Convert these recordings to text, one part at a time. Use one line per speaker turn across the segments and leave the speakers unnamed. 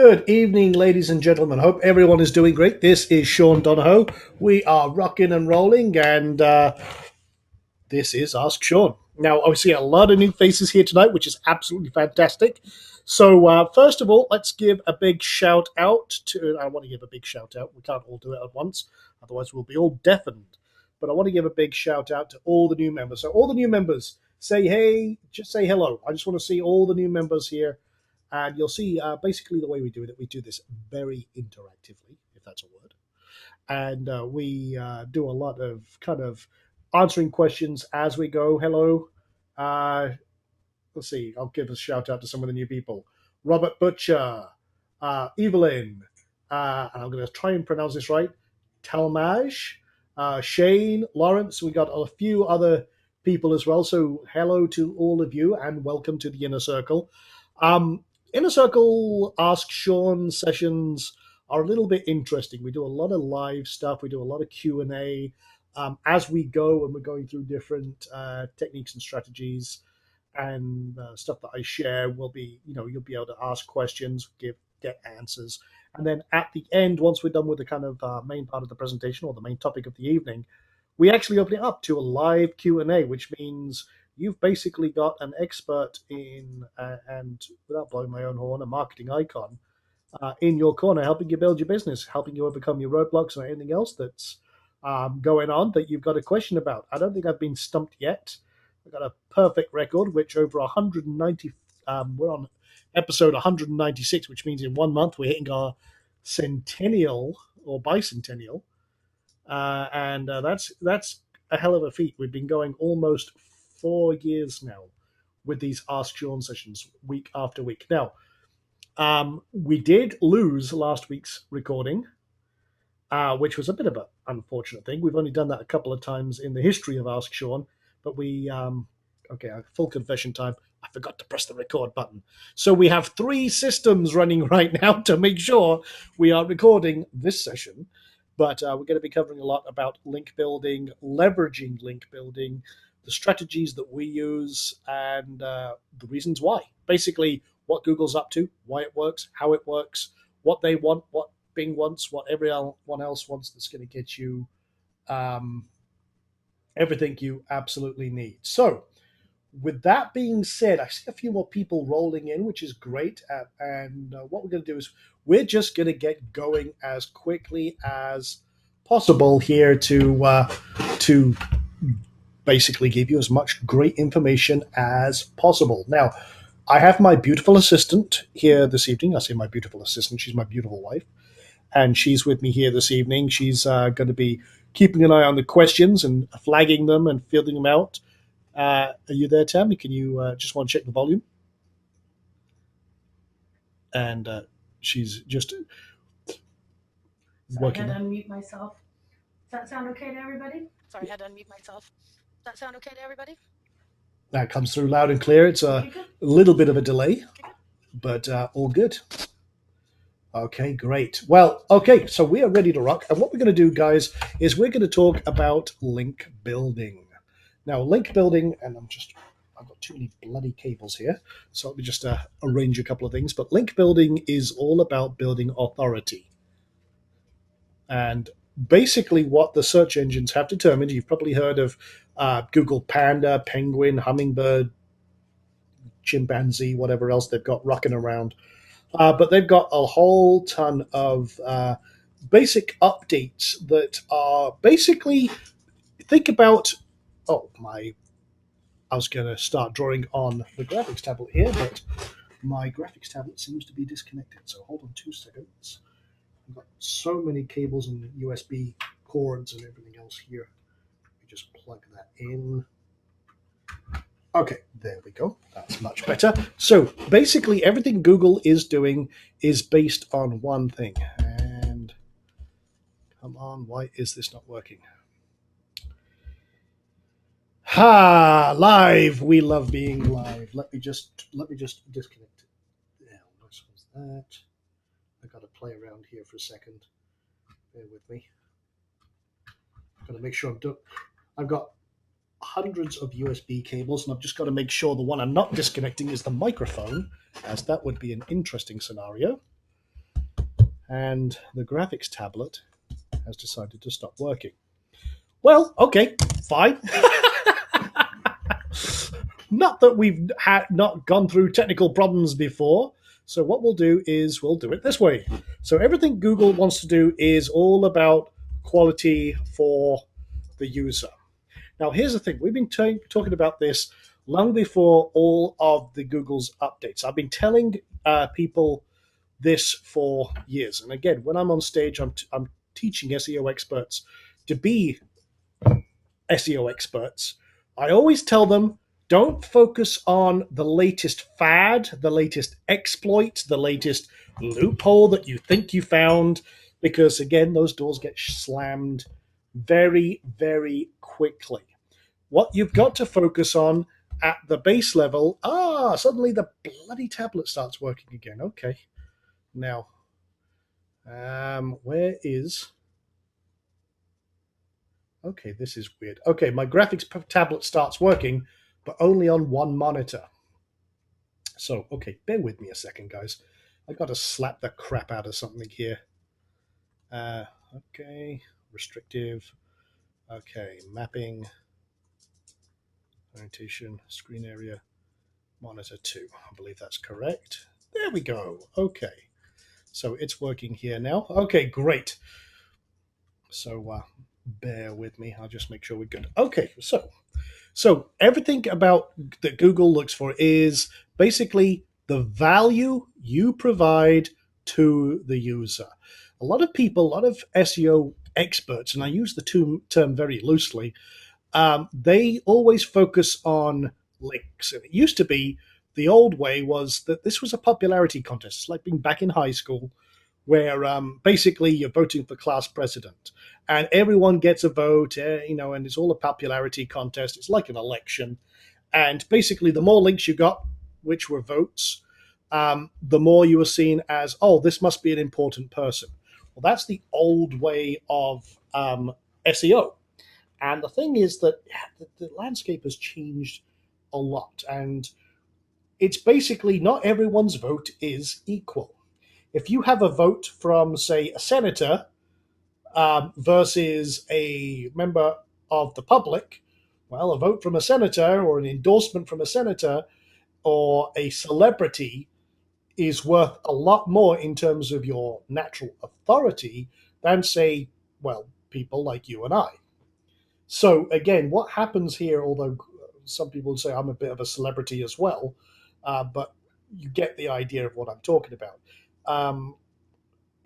Good evening, ladies and gentlemen. Hope everyone is doing great. This is Sean Donahoe. We are rocking and rolling, and this is Ask Sean. Now, I see a lot of new faces here tonight, which is absolutely fantastic. So, first of all, let's give a big shout out to. I want to give a big shout out. We can't all do it at once, otherwise, we'll be all deafened. But I want to give a big shout out to all the new members. So, all the new members, say hey, just say hello. I just want to see all the new members here, and you'll see basically the way we do it. We do this very interactively, if that's a word, and we do a lot of kind of answering questions as we go. Hello. Uh, let's see. I'll give a shout out to some of the new people. Robert Butcher, Evelyn, and I'm going to try and pronounce this right. Talmage, Shane, Lawrence. We got a few other people as well. So hello to all of you and welcome to the Inner Circle. Inner Circle Ask Sean sessions are a little bit interesting. We do a lot of live stuff. We do a lot of Q&A as we go, and we're going through different techniques and strategies and stuff that I share. Will be, you'll be able to ask questions, get answers, and then at the end, once we're done with the kind of main part of the presentation or the main topic of the evening, we actually open it up to a live Q&A, which means you've basically got an expert in, and without blowing my own horn, a marketing icon in your corner, helping you build your business, helping you overcome your roadblocks or anything else that's going on that you've got a question about. I don't think I've been stumped yet. I've got a perfect record, which over 190, we're on episode 196, which means in 1 month we're hitting our centennial or bicentennial. And that's a hell of a feat. We've been going almost 4 years now with these Ask Sean sessions week after week. Now, we did lose last week's recording, which was a bit of an unfortunate thing. We've only done that a couple of times in the history of Ask Sean, but we, okay, full confession time. I forgot to press the record button. So we have 3 systems running right now to make sure we are recording this session. But we're going to be covering a lot about link building, leveraging link building, the strategies that we use, and the reasons why. Basically, what Google's up to, why it works, how it works, what they want, what Bing wants, what everyone else wants that's going to get you everything you absolutely need. So, with that being said, I see a few more people rolling in, which is great. And what we're going to do is we're just going to get going as quickly as possible here to basically give you as much great information as possible. Now, I have my beautiful assistant here this evening. I say my beautiful assistant. She's my beautiful wife. And she's with me here this evening. She's going to be keeping an eye on the questions and flagging them and filling them out. Are you there, Tammy? Can you just want to check the volume? And she's just
working. I had to unmute myself. Does that sound okay to everybody? Sorry, I had to unmute myself. Does that sound okay to everybody?
That comes through loud and clear. It's a little bit of a delay, but all good. Okay, great. Well, okay, so we are ready to rock. And what we're going to do, guys, is we're going to talk about link building. Now, link building, and I've got too many bloody cables here, so let me just arrange a couple of things. But link building is all about building authority. And basically what the search engines have determined, you've probably heard of Google Panda, Penguin, Hummingbird, Chimpanzee, whatever else they've got rocking around. But they've got a whole ton of basic updates that are basically, think about, I was going to start drawing on the graphics tablet here, but my graphics tablet seems to be disconnected. So hold on 2 seconds. I've got so many cables and USB cords and everything else here. Let me just plug that in. Okay, there we go. That's much better. So basically everything Google is doing is based on one thing. And come on, why is this not working? Live. We love being live. Let me just disconnect it. Yeah, what was that? I got to play around here for a second. Bear with me. I've got to make sure I've got hundreds of USB cables, and I've just got to make sure the one I'm not disconnecting is the microphone, as that would be an interesting scenario. and the graphics tablet has decided to stop working. Well, okay, fine. Not that we've not gone through technical problems before. So what we'll do is we'll do it this way. So everything Google wants to do is all about quality for the user. Now, here's the thing. We've been talking about this long before all of the Google's updates. I've been telling people this for years. And again, when I'm on stage, I'm teaching SEO experts to be SEO experts. I always tell them, don't focus on the latest fad, the latest exploit, the latest loophole that you think you found, because again, those doors get slammed very, very quickly. What you've got to focus on at the base level, suddenly the bloody tablet starts working again. Okay. Now, where is... Okay, this is weird. Okay, my graphics tablet starts working, but only on one monitor. So, okay, bear with me a second, guys. I got to slap the crap out of something here. Okay, restrictive. Okay, mapping. Orientation, screen area, monitor 2. I believe that's correct. There we go. Okay, so it's working here now. Okay, great. So bear with me. I'll just make sure we're good. Okay, so everything about that Google looks for is basically the value you provide to the user. A lot of people, a lot of SEO experts, and I use the term very loosely, they always focus on links. And it used to be, the old way was that this was a popularity contest. It's like being back in high school where basically you're voting for class president and everyone gets a vote, and it's all a popularity contest. It's like an election. And basically the more links you got, which were votes, the more you were seen as, oh, this must be an important person. Well, that's the old way of SEO. And the thing is that the landscape has changed a lot. And it's basically not everyone's vote is equal. If you have a vote from, say, a senator versus a member of the public, well, a vote from a senator or an endorsement from a senator or a celebrity is worth a lot more in terms of your natural authority than, say, well, people like you and I. So again, what happens here, although some people would say I'm a bit of a celebrity as well, but you get the idea of what I'm talking about.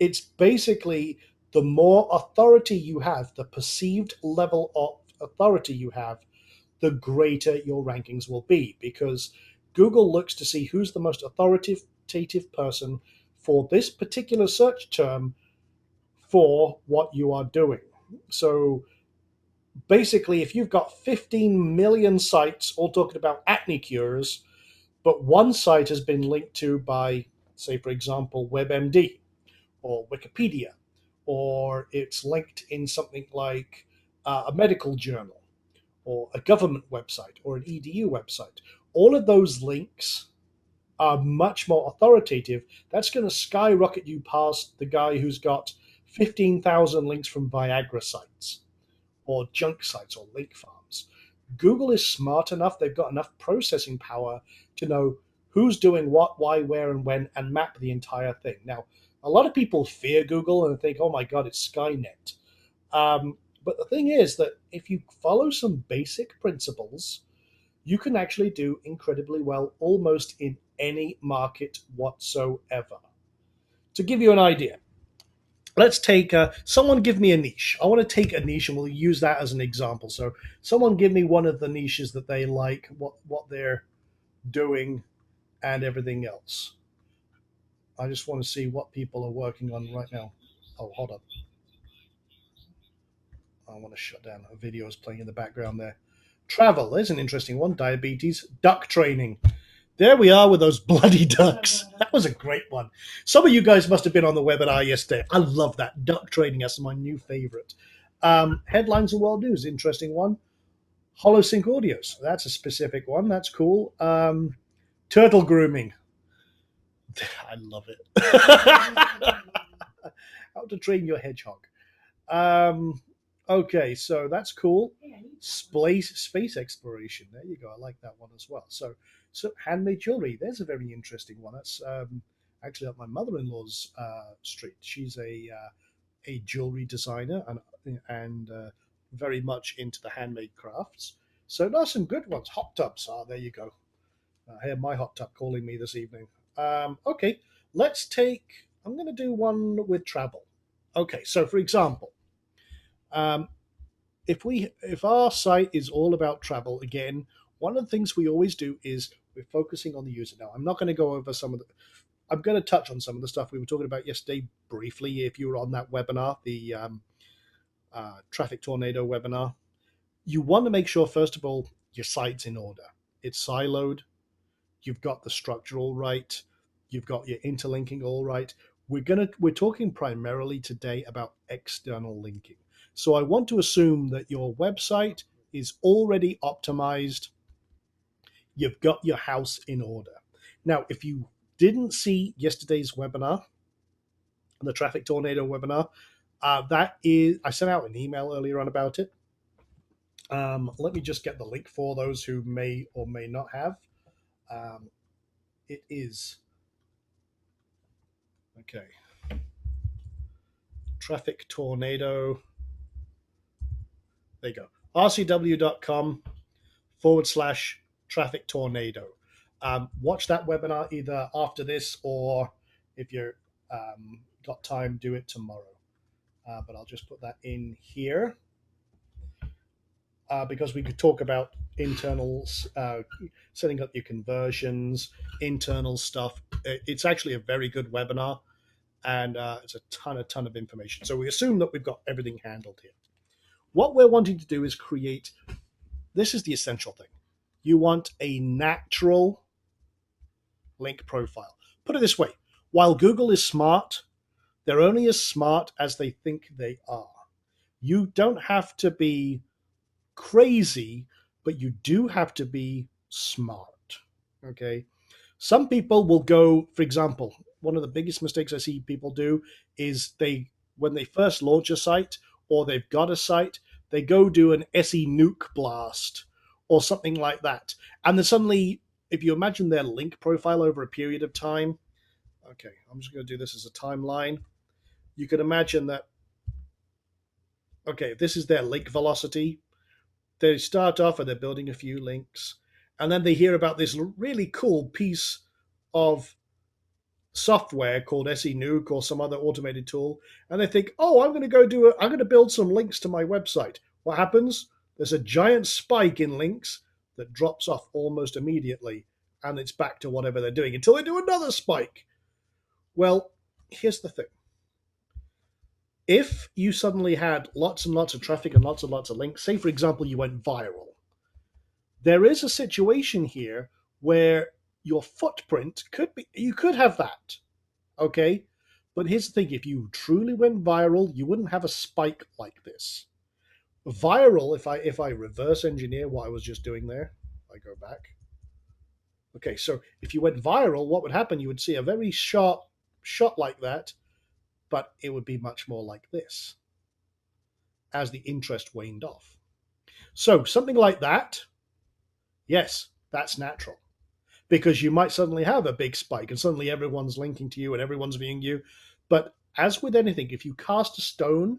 It's basically the more authority you have, the perceived level of authority you have, the greater your rankings will be, because Google looks to see who's the most authoritative person for this particular search term for what you are doing. So basically, if you've got 15 million sites all talking about acne cures, but one site has been linked to by, say, for example, WebMD or Wikipedia, or it's linked in something like a medical journal or a government website or an EDU website, all of those links are much more authoritative. That's going to skyrocket you past the guy who's got 15,000 links from Viagra sites or junk sites or link farms. Google is smart enough, they've got enough processing power to know who's doing what, why, where, and when, and map the entire thing. Now, a lot of people fear Google and think, oh my God, it's Skynet. But the thing is that if you follow some basic principles, you can actually do incredibly well almost in any market whatsoever. To give you an idea, let's take someone give me a niche. I want to take a niche and we'll use that as an example. So someone give me one of the niches that they like, what they're doing and everything else. I just want to see what people are working on right now. Oh, hold on. I want to shut down. A video is playing in the background there. Travel, there's an interesting one. Diabetes, duck training. There we are with those bloody ducks. That was a great one. Some of you guys must have been on the webinar yesterday. I love that. Duck training, that's my new favorite. Headlines and world news, interesting one. HoloSync audios, that's a specific one. That's cool. Turtle grooming. I love it. How to Train Your Hedgehog. Okay, so that's cool. Space exploration. There you go. I like that one as well. So handmade jewelry. There's a very interesting one. That's actually up my mother-in-law's street. She's a jewelry designer and very much into the handmade crafts. So there's some good ones. Hot tubs. Ah, there you go. I have my hot tub calling me this evening. Okay, let's take. I'm going to do one with travel. Okay, so for example, um, if our site is all about travel, again, one of the things we always do is we're focusing on the user. Now, I'm not going to go over some of the. I'm going to touch on some of the stuff we were talking about yesterday briefly. If you were on that webinar, the Traffic Tornado webinar, you want to make sure first of all your site's in order. It's siloed. You've got the structure all right. You've got your interlinking all right. We're talking primarily today about external linking. So I want to assume that your website is already optimized. You've got your house in order. Now, if you didn't see yesterday's webinar, the Traffic Tornado webinar, that is, I sent out an email earlier on about it. Let me just get the link for those who may or may not have. It is okay. Traffic Tornado. There you go. rcw.com/traffic tornado. Watch that webinar either after this or if you're got time, do it tomorrow. But I'll just put that in here because we could talk about internals, setting up your conversions, internal stuff. It's actually a very good webinar, and it's a ton of information. So we assume that we've got everything handled here. What we're wanting to do is create, this is the essential thing. You want a natural link profile. Put it this way, while Google is smart, they're only as smart as they think they are. You don't have to be crazy, but you do have to be smart. Okay. Some people will go, for example, one of the biggest mistakes I see people do is when they first launch a site or they've got a site, they go do an SE nuke blast or something like that. And then suddenly, if you imagine their link profile over a period of time, okay, I'm just going to do this as a timeline. You can imagine that, okay, this is their link velocity. They start off and they're building a few links, and then they hear about this really cool piece of software called SE Nuke or some other automated tool, and they think, oh, I'm going to build some links to my website. What happens? There's a giant spike in links that drops off almost immediately, and it's back to whatever they're doing until they do another spike. Well, here's the thing. If you suddenly had lots and lots of traffic and lots of links, say, for example, you went viral, there is a situation here where your footprint you could have that, okay? But here's the thing, if you truly went viral, you wouldn't have a spike like this. Viral, if I reverse engineer what I was just doing there, I go back. Okay, so if you went viral, what would happen? You would see a very sharp shot like that, but it would be much more like this as the interest waned off. So something like that, yes, that's natural, because you might suddenly have a big spike and suddenly everyone's linking to you and everyone's viewing you. But as with anything, if you cast a stone,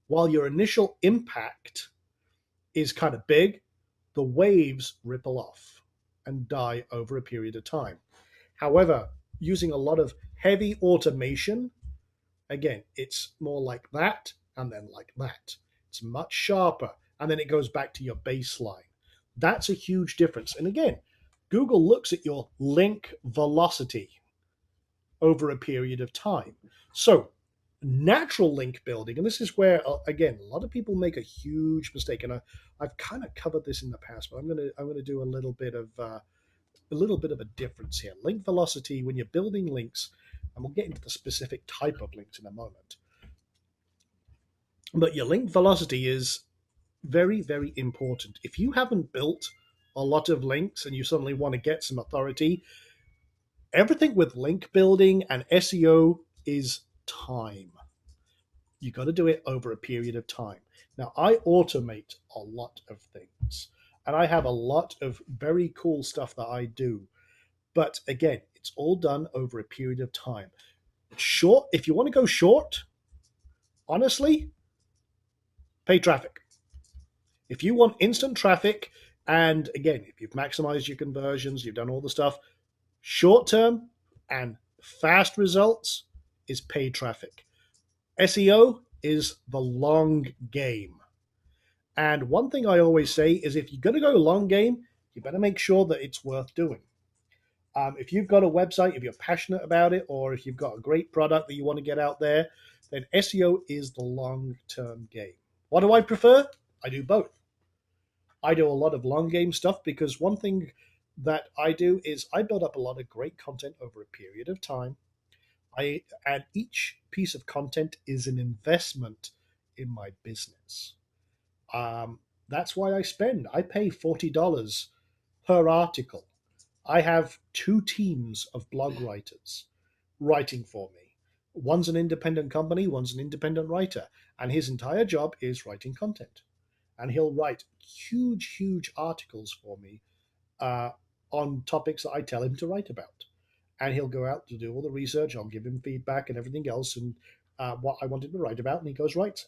while your initial impact is kind of big, the waves ripple off and die over a period of time. However, using a lot of heavy automation, again, it's more like that and then like that. It's much sharper, and then it goes back to your baseline. That's a huge difference. And again, Google looks at your link velocity over a period of time. So natural link building, and this is where, again, a lot of people make a huge mistake, and I've kind of covered this in the past, but I'm going to do a little bit of a difference here. Link velocity, when you're building links, and we'll get into the specific type of links in a moment, but your link velocity is very, very important. If you haven't built a lot of links and you suddenly want to get some authority, everything with link building and SEO is time. You got to do it over a period of time. Now, I automate a lot of things, and I have a lot of very cool stuff that I do. But again, it's all done over a period of time. Short, if you want to go short, honestly, pay traffic. If you want instant traffic, and again, if you've maximized your conversions, you've done all the stuff, short term and fast results is paid traffic. SEO is the long game. And one thing I always say is if you're going to go long game, you better make sure that it's worth doing. If you've got a website, if you're passionate about it, or if you've got a great product that you want to get out there, then SEO is the long term game. What do I prefer? I do both. I do a lot of long game stuff because one thing that I do is I build up a lot of great content over a period of time. And each piece of content is an investment in my business. That's why I pay $40 per article. I have two teams of blog writers writing for me. One's an independent company, one's an independent writer, and his entire job is writing content. And he'll write huge, huge articles for me uh, on topics that I tell him to write about. And he'll go out to do all the research. I'll give him feedback and everything else, and what I want him to write about, and he goes writes.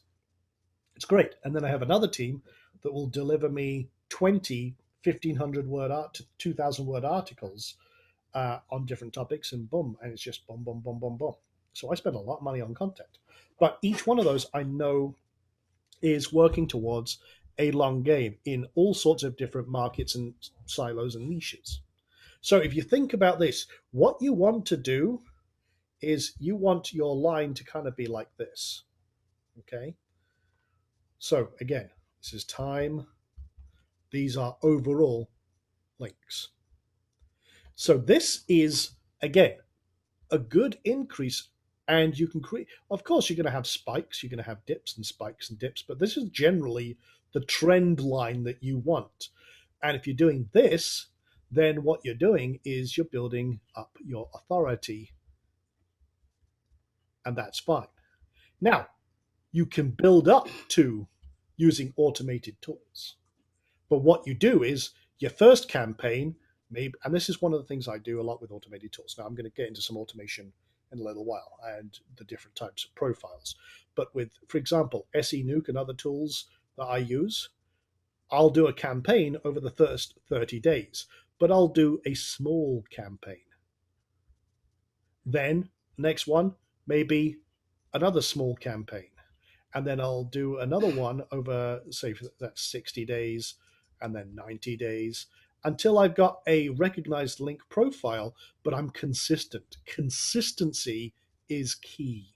It's great. And then I have another team that will deliver me 20 1,500 word 2,000 word articles on different topics, and boom, and it's just boom, boom, boom, boom, boom. So I spend a lot of money on content, but each one of those I know is working towards a long game in all sorts of different markets and silos and niches. So if you think about this, what you want to do is you want your line to kind of be like this. Okay. So again, this is time. These are overall links. So this is, again, a good increase. And you can create, of course, you're going to have spikes, you're going to have dips and spikes and dips, but this is generally the trend line that you want. And if you're doing this, then what you're doing is you're building up your authority, and that's fine. Now, you can build up to using automated tools. But what you do is your first campaign, maybe, and this is one of the things I do a lot with automated tools. Now, I'm going to get into some automation in a little while and the different types of profiles. But with, for example, SE Nuke and other tools that I use, I'll do a campaign over the first 30 days, but I'll do a small campaign. Then, next one, maybe another small campaign. And then I'll do another one over, say, that's 60 days and then 90 days until I've got a recognized link profile, but I'm consistent. Consistency is key.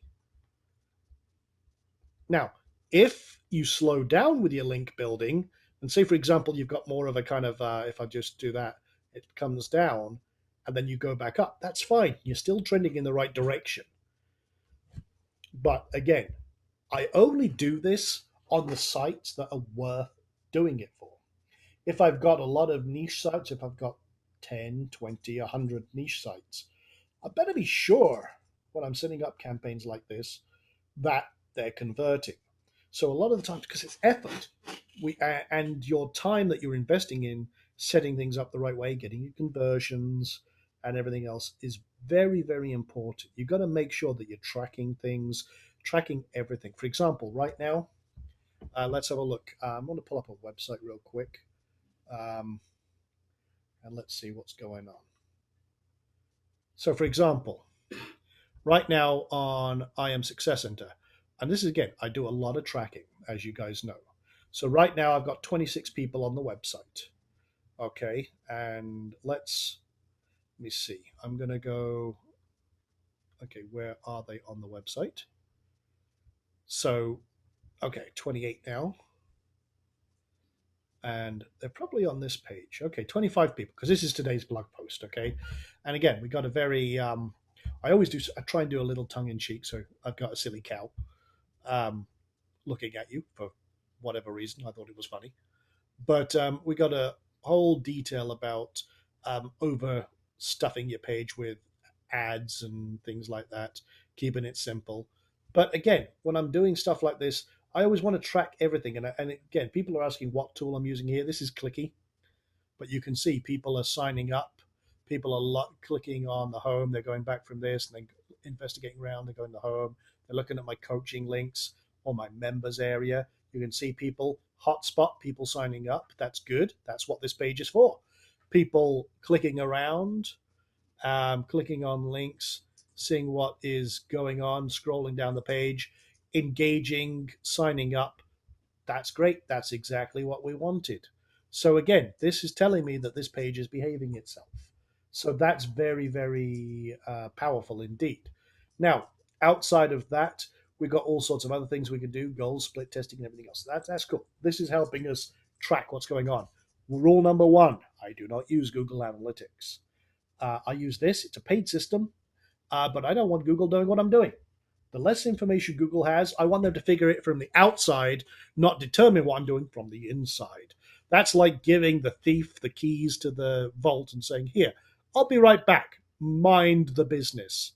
Now, if you slow down with your link building, and say, for example, you've got more of a kind of, if I just do that, it comes down and then you go back up, that's fine. You're still trending in the right direction. But again, I only do this on the sites that are worth doing it for. If I've got a lot of niche sites, if I've got 10, 20, 100 niche sites, I better be sure when I'm setting up campaigns like this that they're converting. So a lot of the times, because it's effort, and your time that you're investing in setting things up the right way, getting your conversions and everything else is very, very important. You've got to make sure that you're tracking things, tracking everything. For example, right now, let's have a look. I'm going to pull up a website real quick, and let's see what's going on. So, for example, right now on I Am Success Center, and this is again, I do a lot of tracking, as you guys know. So right now I've got 26 people on the website. Okay, and let me see. I'm going to go, okay, where are they on the website? So, okay, 28 now. And they're probably on this page. Okay, 25 people, because this is today's blog post, okay? And again, we got a very, I always do, I try and do a little tongue in cheek, so I've got a silly cow looking at you for whatever reason. I thought it was funny. But we got a whole detail about overstuffing your page with ads and things like that, keeping it simple. But again, when I'm doing stuff like this, I always want to track everything. And again, people are asking what tool I'm using here. This is Clicky, but you can see people are signing up. People are clicking on the home. They're going back from this and then investigating around. They're going to home. They're looking at my coaching links or my members area. You can see people, hotspot, people signing up. That's good. That's what this page is for. People clicking around, clicking on links, seeing what is going on, scrolling down the page, engaging, signing up. That's great. That's exactly what we wanted. So again, this is telling me that this page is behaving itself. So that's very, very powerful indeed. Now, outside of that, we've got all sorts of other things we can do, goals, split testing, and everything else. That's cool. This is helping us track what's going on. Rule number one, I do not use Google Analytics. I use this. It's a paid system, but I don't want Google knowing what I'm doing. The less information Google has, I want them to figure it from the outside, not determine what I'm doing from the inside. That's like giving the thief the keys to the vault and saying, "Here, I'll be right back. Mind the business."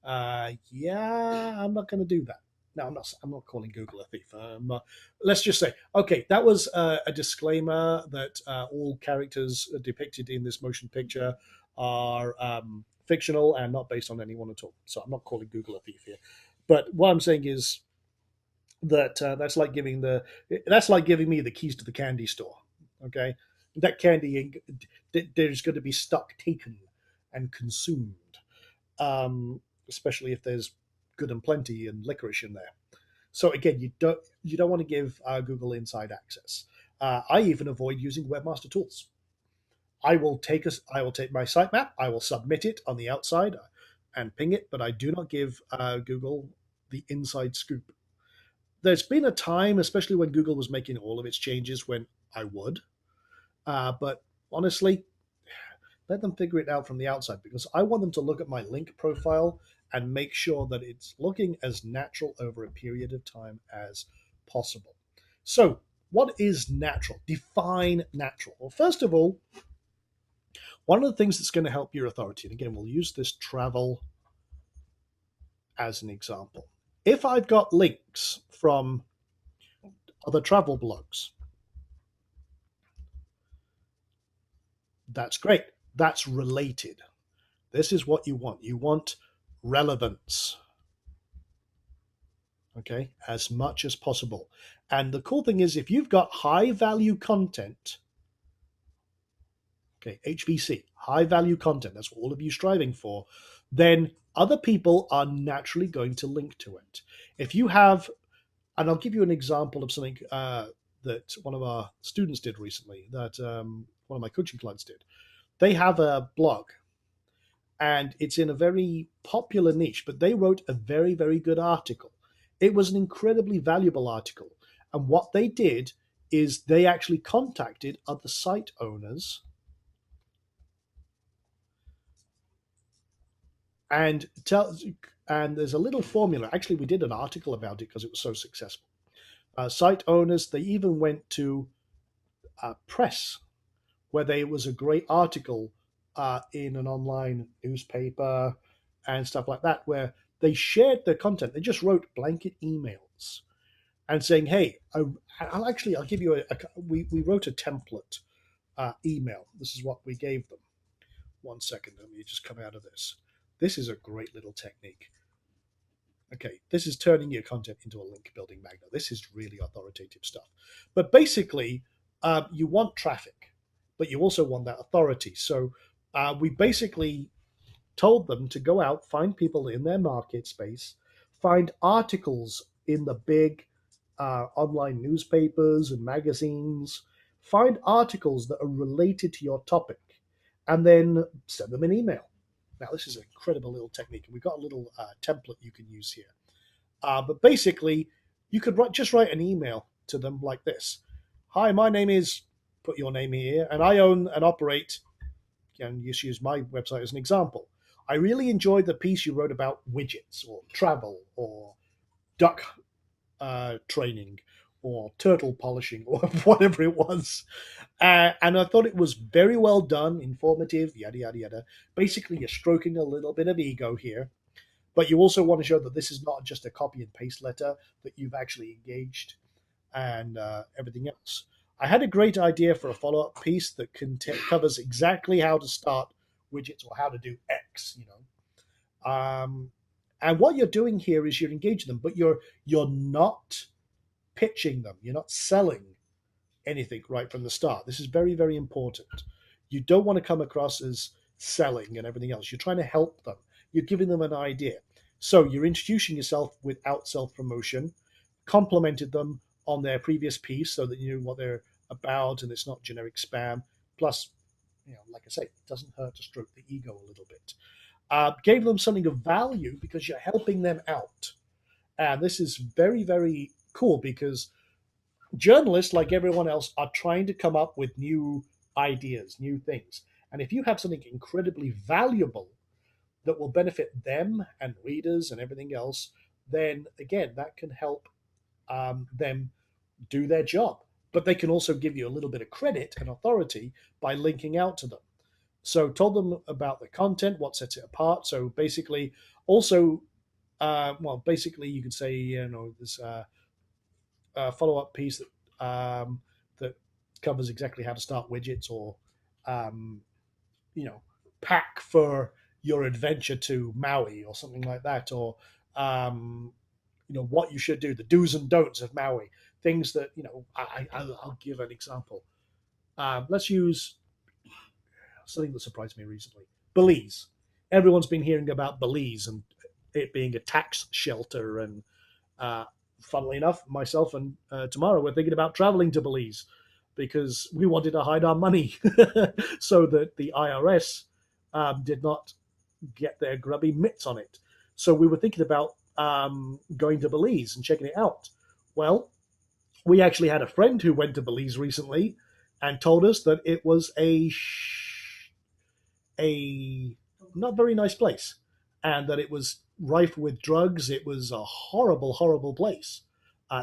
Yeah, I'm not going to do that. No, I'm not. I'm not calling Google a thief. Let's just say, okay, that was a disclaimer that all characters depicted in this motion picture are fictional and not based on anyone at all. So I'm not calling Google a thief here. But what I'm saying is that that's like giving me the keys to the candy store. Okay, that candy, there's going to be stock taken and consumed, especially if there's good and plenty and licorice in there. So again, you don't want to give Google inside access. I even avoid using Webmaster Tools. I will take my sitemap, I will submit it on the outside and ping it, but I do not give Google the inside scoop. There's been a time, especially when Google was making all of its changes, when I would, but honestly, let them figure it out from the outside because I want them to look at my link profile and make sure that it's looking as natural over a period of time as possible. So, what is natural? Define natural. Well, first of all, one of the things that's going to help your authority, and again, we'll use this travel as an example. If I've got links from other travel blogs, that's great. That's related. This is what you want. You want relevance. Okay, as much as possible. And the cool thing is, if you've got high value content, okay, HVC, high value content, that's what all of you striving for, then other people are naturally going to link to it. If you have, and I'll give you an example of something that one of our students did recently, that one of my coaching clients did. They have a blog and it's in a very popular niche, but they wrote a very, very good article. It was an incredibly valuable article. And what they did is they actually contacted other site owners and there's a little formula. Actually, we did an article about it because it was so successful. Site owners, they even went to press where there was a great article in an online newspaper and stuff like that, where they shared their content. They just wrote blanket emails and saying, "Hey, I'll give you we wrote a template email. This is what we gave them." One second, let me just come out of this. This is a great little technique. Okay, this is turning your content into a link building magnet. This is really authoritative stuff. But basically, you want traffic, but you also want that authority. So we basically told them to go out, find people in their market space, find articles in the big online newspapers and magazines, find articles that are related to your topic, and then send them an email. Now, this is an incredible little technique, and we've got a little template you can use here. But basically, you could just write an email to them like this. "Hi, my name is," put your name here, "and I own and operate," and just use my website as an example. "I really enjoyed the piece you wrote about widgets or travel or duck training or turtle polishing or whatever it was. And I thought it was very well done, informative, yada, yada, yada. Basically, you're stroking a little bit of ego here. but you also want to show that this is not just a copy and paste letter, that you've actually engaged and everything else. I had a great idea for a follow-up piece that covers exactly how to start widgets or how to do X, and what you're doing here is you're engaging them, but you're not pitching them. You're not selling anything right from the start. This is very, very important. You don't want to come across as selling and everything else. You're trying to help them. You're giving them an idea. So you're introducing yourself without self-promotion, complimented them on their previous piece so that you know what they're about and it's not generic spam. Plus, like I say, it doesn't hurt to stroke the ego a little bit. Gave them something of value because you're helping them out. And this is very, very cool because journalists, like everyone else, are trying to come up with new ideas, new things. And if you have something incredibly valuable that will benefit them and readers and everything else, then again, that can help them do their job. But they can also give you a little bit of credit and authority by linking out to them. So told them about the content, what sets it apart. So basically, also, basically you could say, this follow-up piece that covers exactly how to start widgets, or um, pack for your adventure to Maui or something like that, or what you should do, the do's and don'ts of Maui, things that I'll give an example. Let's use something that surprised me recently. Belize. Everyone's been hearing about Belize and it being a tax shelter, and funnily enough, myself and Tamara were thinking about traveling to Belize because we wanted to hide our money so that the IRS did not get their grubby mitts on it. So we were thinking about going to Belize and checking it out. Well, we actually had a friend who went to Belize recently and told us that it was a not very nice place, and that it was rife with drugs. It was a horrible, horrible place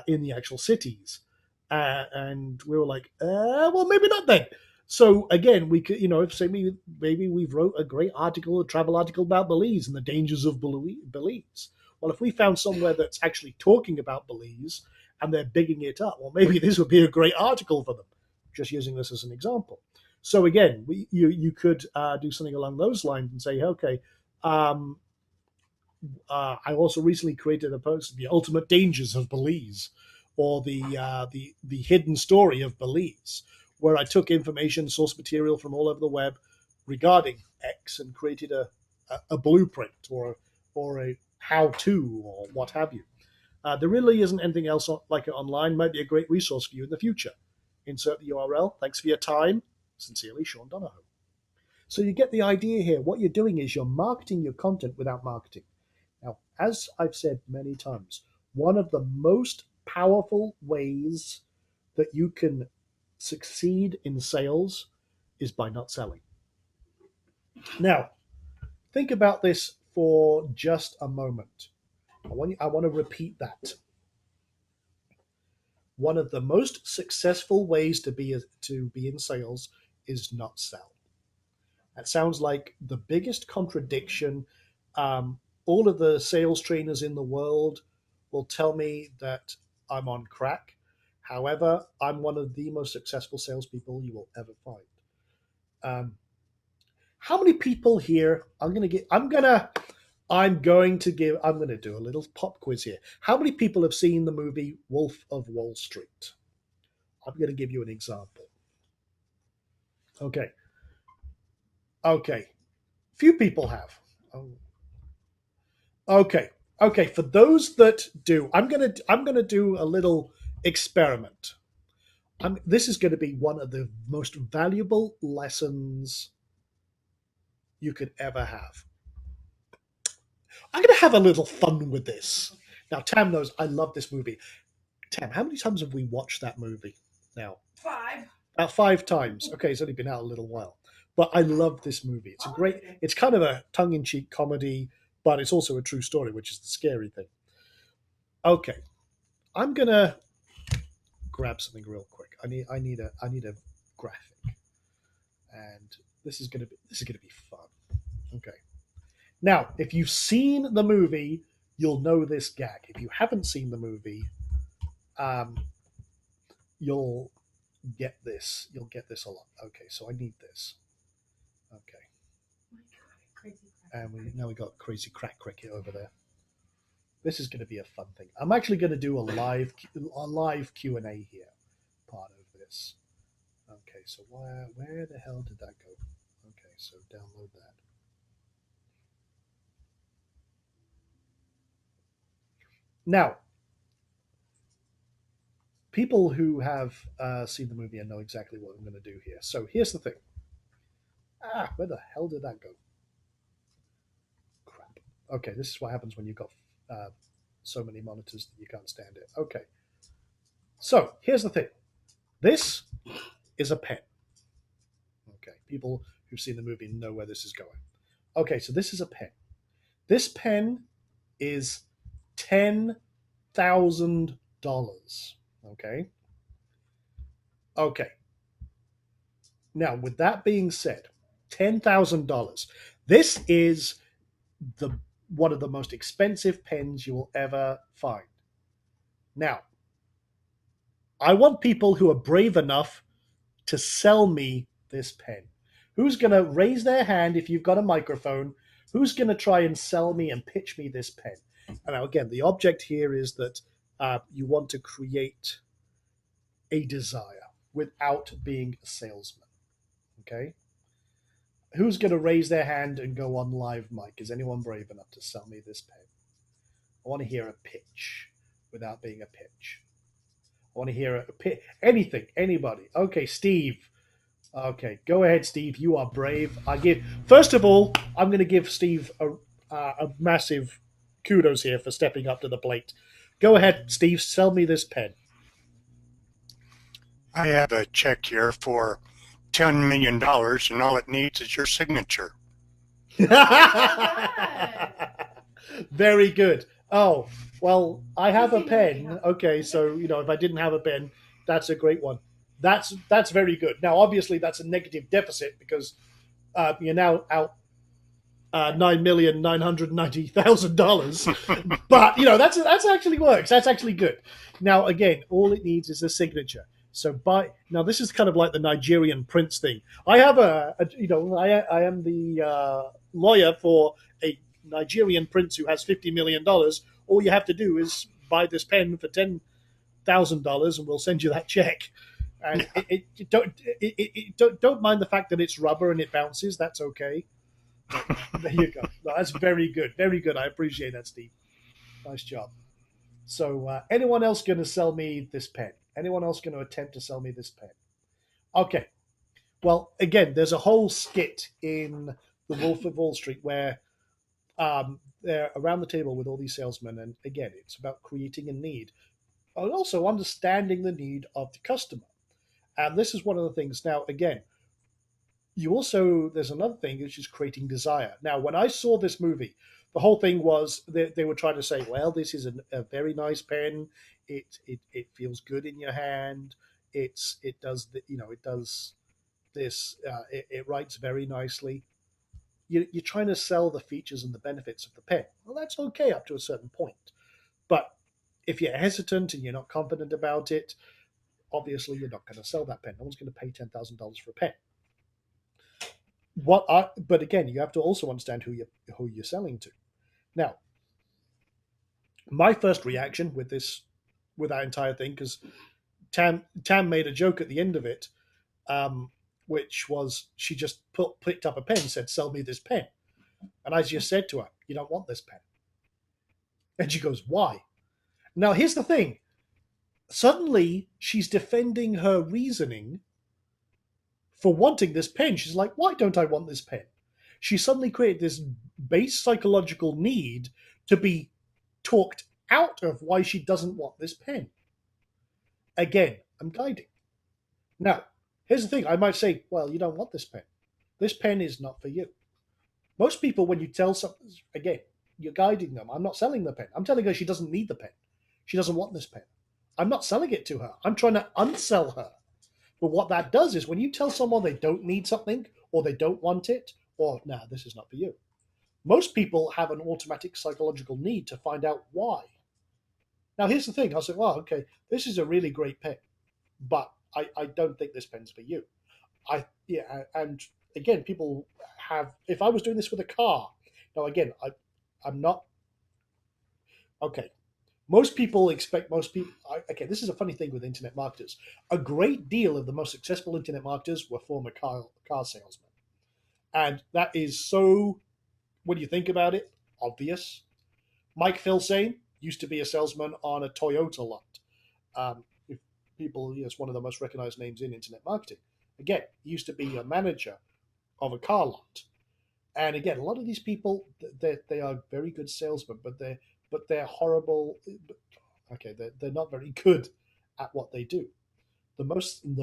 in the actual cities. And we were like, well, maybe not then. So again, we could, say maybe we wrote a great article, a travel article about Belize and the dangers of Belize. Well, if we found somewhere that's actually talking about Belize and they're bigging it up, well, maybe this would be a great article for them. Just using this as an example. So again, you could do something along those lines and say, okay, I also recently created a post, the ultimate dangers of Belize, or the hidden story of Belize, where I took information, source material from all over the web regarding X and created a blueprint or a how-to or what have you. There really isn't anything else like it online. Might be a great resource for you in the future. Insert the URL. Thanks for your time. Sincerely, Sean Donahoe. So you get the idea here. What you're doing is you're marketing your content without marketing. Now, as I've said many times, one of the most powerful ways that you can succeed in sales is by not selling. Now, think about this for just a moment. I want to repeat that. One of the most successful ways to be in sales is not sell. That sounds like the biggest contradiction. All of the sales trainers in the world will tell me that I'm on crack. However, I'm one of the most successful salespeople you will ever find. How many people here? I'm going to do a little pop quiz here. How many people have seen the movie Wolf of Wall Street? I'm going to give you an example. Okay. Few people have. Okay. For those that do, I'm gonna do a little experiment. This is going to be one of the most valuable lessons you could ever have. I'm going to have a little fun with this. Now, Tam knows I love this movie. Tam, how many times have we watched that movie now?
5.
About 5 times. Okay, it's only been out a little while. But I love this movie. It's kind of a tongue-in-cheek comedy, but it's also a true story, which is the scary thing. Okay. I'm going to grab something real quick. I need a graphic. And this is going to be fun. Okay. Now, if you've seen the movie, you'll know this gag. If you haven't seen the movie, you'll get this. You'll get this a lot. Okay, so I need this. Okay. And now we got Crazy Crack Cricket over there. This is going to be a fun thing. I'm actually going to do a live Q&A here, part of this. Okay, so where the hell did that go? Okay, so download that. Now, people who have seen the movie and know exactly what I'm going to do here. So here's the thing. Where the hell did that go? Crap. Okay, this is what happens when you've got so many monitors that you can't stand it. Okay. So here's the thing. This is a pen. Okay, people who've seen the movie know where this is going. Okay, so this is a pen. This pen is $10,000. Okay. Okay. Now, with that being said, $10,000. This is one of the most expensive pens you will ever find. Now, I want people who are brave enough to sell me this pen. Who's going to raise their hand if you've got a microphone? Who's going to try and sell me and pitch me this pen? And now, again, the object here is that you want to create a desire without being a salesman. Okay? Who's going to raise their hand and go on live mic? Is anyone brave enough to sell me this pen? I want to hear a pitch without being a pitch. I want to hear a pitch. Anything, anybody. Okay, Steve. Okay, go ahead, Steve. You are brave. First of all, I'm going to give Steve a massive kudos here for stepping up to the plate. Go ahead, Steve. Sell me this pen.
I have a check here for $10 million, and all it needs is your signature.
Very good. Oh, well, I have a pen. Okay, so, if I didn't have a pen, that's a great one. That's very good. Now, obviously, that's a negative deficit because you're now out $9,990,000. But, that's actually works. That's actually good. Now, again, all it needs is a signature. So now this is kind of like the Nigerian prince thing. I have I am the lawyer for a Nigerian prince who has $50 million. All you have to do is buy this pen for $10,000 and we'll send you that check. And don't mind the fact that it's rubber and it bounces. That's okay. There you go. No, that's very good. Very good. I appreciate that, Steve. Nice job. So anyone else going to sell me this pen? Anyone else going to attempt to sell me this pen? Okay. Well, again, there's a whole skit in The Wolf of Wall Street where they're around the table with all these salesmen. And again, it's about creating a need and also understanding the need of the customer. And this is one of the things. Now, again, there's another thing, which is creating desire. Now, when I saw this movie, the whole thing was they were trying to say, well, this is a very nice pen. It feels good in your hand. It does this. It writes very nicely. You're trying to sell the features and the benefits of the pen. Well, that's okay up to a certain point. But if you're hesitant and you're not confident about it, obviously you're not going to sell that pen. No one's going to pay $10,000 for a pen. But again, you have to also understand who you're selling to. Now, my first reaction with that entire thing, because Tam made a joke at the end of it, which was she just picked up a pen and said, "Sell me this pen," and I just said to her, "You don't want this pen," and she goes, "Why?" Now, here's the thing. Suddenly, she's defending her reasoning for wanting this pen. She's like, why don't I want this pen? She suddenly created this base psychological need to be talked out of why she doesn't want this pen. Again, I'm guiding. Now, here's the thing. I might say, well, you don't want this pen. This pen is not for you. Most people, when you tell something, again, you're guiding them. I'm not selling the pen. I'm telling her she doesn't need the pen. She doesn't want this pen. I'm not selling it to her. I'm trying to unsell her. But what that does is when you tell someone they don't need something or they don't want it, or, nah, this is not for you, Most people have an automatic psychological need to find out why. Now, here's the thing. I'll say, well, okay, this is a really great pen, but I don't think this pen's for you. And again, people have, if I was doing this with a car, now again, I'm not, okay, okay, this is a funny thing with internet marketers. A great deal of the most successful internet marketers were former car salesmen. And that is so, when you think about it, obvious. Mike Filsaime used to be a salesman on a Toyota lot. If people, it's one of the most recognized names in internet marketing. Again, he used to be a manager of a car lot. And again, a lot of these people, they are very good salesmen, but they're horrible. Okay, they're not very good at what they do. The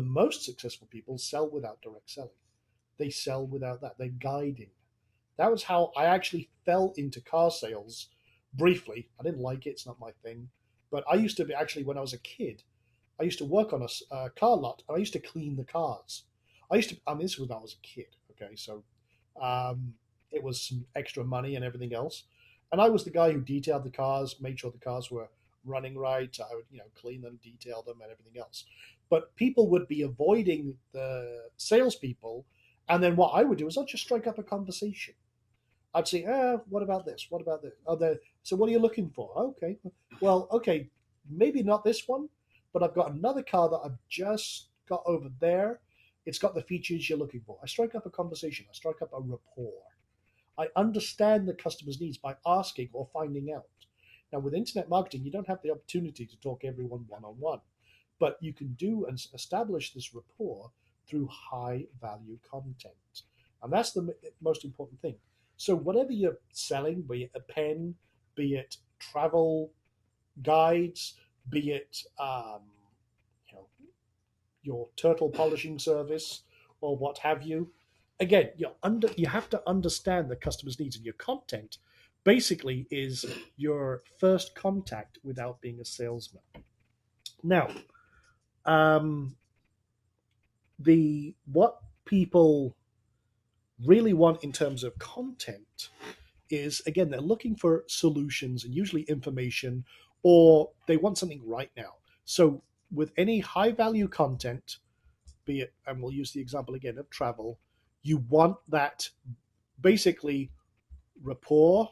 most successful people sell without direct selling. They sell without that. They're guiding. That was how I actually fell into car sales briefly. I didn't like it. It's not my thing. But I used to be, actually, when I was a kid, I used to work on a car lot, and I used to clean the cars. This was when I was a kid. Okay, so um, it was some extra money and everything else. And I was the guy who detailed the cars, made sure the cars were running right. I would, clean them, detail them, and everything else. But people would be avoiding the salespeople, and then what I would do is I'd just strike up a conversation. I'd say, what about this? What about this? So what are you looking for? Okay. Well, okay, maybe not this one, but I've got another car that I've just got over there. It's got the features you're looking for. I strike up a conversation. I strike up a rapport. I understand the customer's needs by asking or finding out. Now, with internet marketing, you don't have the opportunity to talk everyone one-on-one, but you can do and establish this rapport through high value content. And that's the most important thing. So whatever you're selling, be it a pen, be it travel guides, be it you know, your turtle polishing service or what have you, again, you have to understand the customer's needs, and your content basically is your first contact without being a salesman. Now, what people really want in terms of content is, again, they're looking for solutions and usually information, or they want something right now. So with any high value content, be it, and we'll use the example again of travel, you want that basically rapport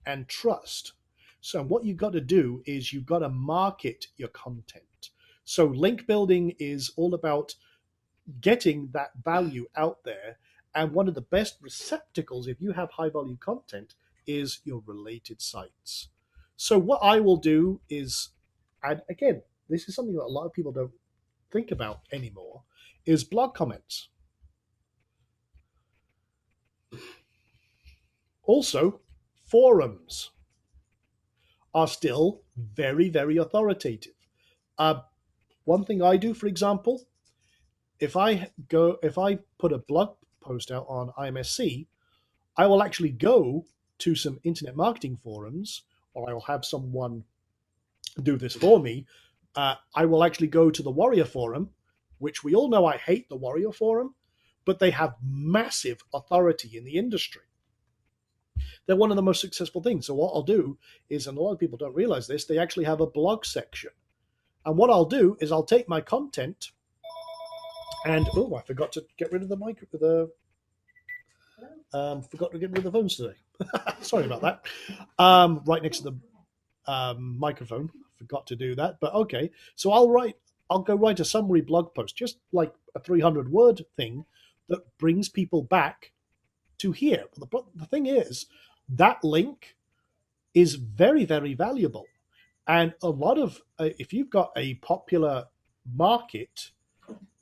and trust. So what you've got to do is you've got to market your content. So link building is all about getting that value out there. And one of the best receptacles, if you have high value content, is your related sites. So what I will do is, and again, this is something that a lot of people don't think about anymore, is blog comments. Also, forums are still very, very authoritative. One thing I do, for example, if I put a blog post out on IMSC, I will actually go to some internet marketing forums, or I will have someone do this for me. I will actually go to the Warrior Forum, which we all know I hate the Warrior Forum, but they have massive authority in the industry. They're one of the most successful things. So what I'll do is, and a lot of people don't realize this, they actually have a blog section. And what I'll do is I'll take my content and, I forgot to get rid of the mic. Forgot to get rid of the phones today. Sorry about that. Right next to the microphone. Forgot to do that. But okay. So I'll go write a summary blog post, just like a 300-word thing that brings people back to here. The thing is, that link is very, very valuable. And a lot of, if you've got a popular market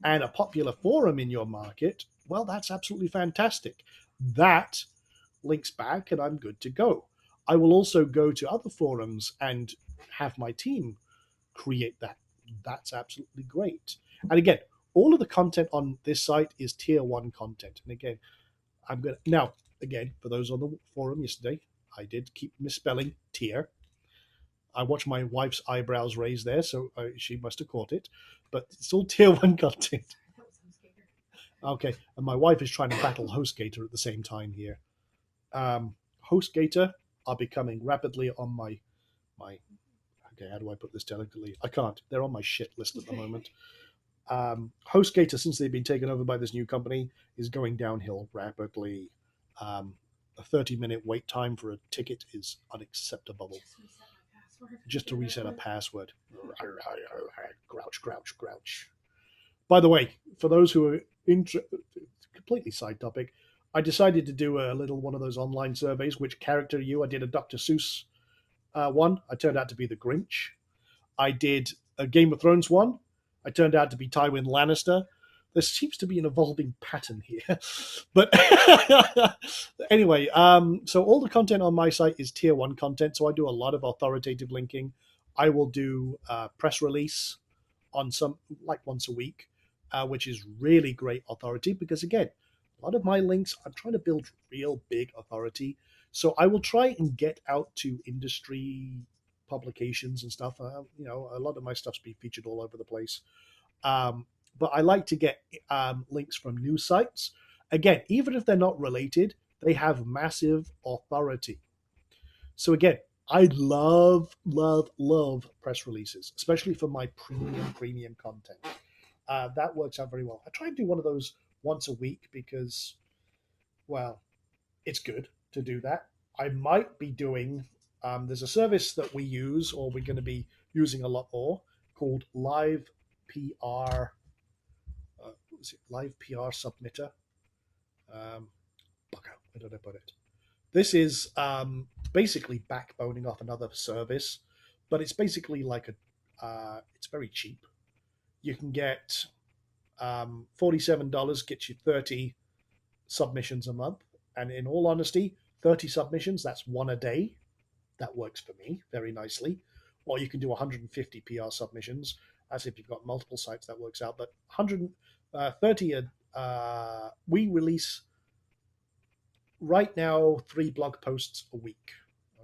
and a popular forum in your market, well, that's absolutely fantastic. That links back and I'm good to go. I will also go to other forums and have my team create that. That's absolutely great. And again, all of the content on this site is tier 1 content. And again, for those on the forum yesterday, I did keep misspelling tier. I watched my wife's eyebrows raise there, so she must have caught it. But it's all tier 1 content. Okay, and my wife is trying to battle HostGator at the same time here. HostGator are becoming rapidly on my okay, how do I put this delicately? I can't. They're on my shit list at the moment. HostGator, since they've been taken over by this new company, is going downhill rapidly. A 30-minute wait time for a ticket is unacceptable. Just to reset a password. Grouch, grouch, grouch. By the way, for those who are completely side topic, I decided to do a little one of those online surveys. Which character are you? I did a Dr. Seuss one. I turned out to be the Grinch. I did a Game of Thrones one. I turned out to be Tywin Lannister. There seems to be an evolving pattern here. But anyway, so all the content on my site is tier 1 content, so I do a lot of authoritative linking. I will do press release on some, like once a week, which is really great authority because, again, a lot of my links, I'm trying to build real big authority. So I will try and get out to industry publications and stuff. You know, a lot of my stuff's been featured all over the place. But I like to get links from news sites. Again, even if they're not related, they have massive authority. So again, I love, love, love press releases, especially for my premium content. That works out very well. I try and do one of those once a week because, well, it's good to do that. I might be doing, there's a service that we use, or we're going to be using a lot more, called Live PR. Live PR Submitter. Where did I put it? This is basically backboning off another service, but it's basically like it's very cheap. You can get $47 gets you 30 submissions a month. And in all honesty, 30 submissions, that's one a day. That works for me very nicely. Or you can do 150 PR submissions, as if you've got multiple sites, that works out. But 130, we release right now 3 blog posts a week.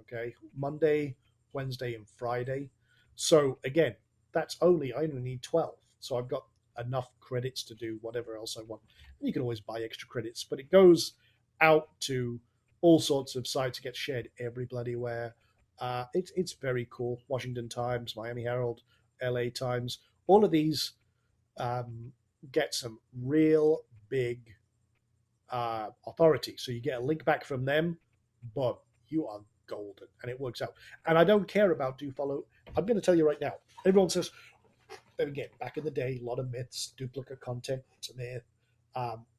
Okay, Monday, Wednesday, and Friday. So again, I only need 12. So I've got enough credits to do whatever else I want. And you can always buy extra credits, but it goes out to all sorts of sites. It gets shared every bloody where. It's very cool. Washington Times, Miami Herald, LA Times, all of these get some real big authority. So you get a link back from them, but you are golden, and it works out. And I don't care about do follow. I'm going to tell you right now. Everyone says, again, back in the day, a lot of myths, duplicate content, it's a myth.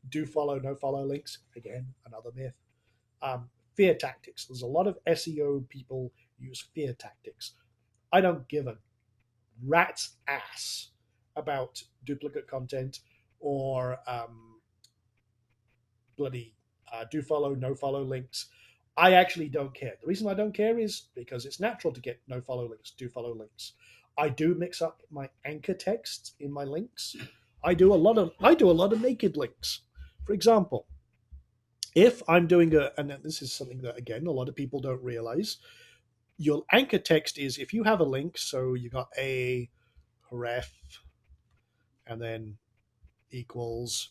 Do follow, no follow links, again, another myth. Fear tactics. There's a lot of SEO people use fear tactics. I don't give a rat's ass about duplicate content or bloody do follow, no follow links. I actually don't care. The reason I don't care is because it's natural to get no follow links, do follow links. I do mix up my anchor text in my links. I do a lot of naked links. For example, if I'm doing and this is something that, again, a lot of people don't realize, your anchor text is, if you have a link, so you got a ref and then equals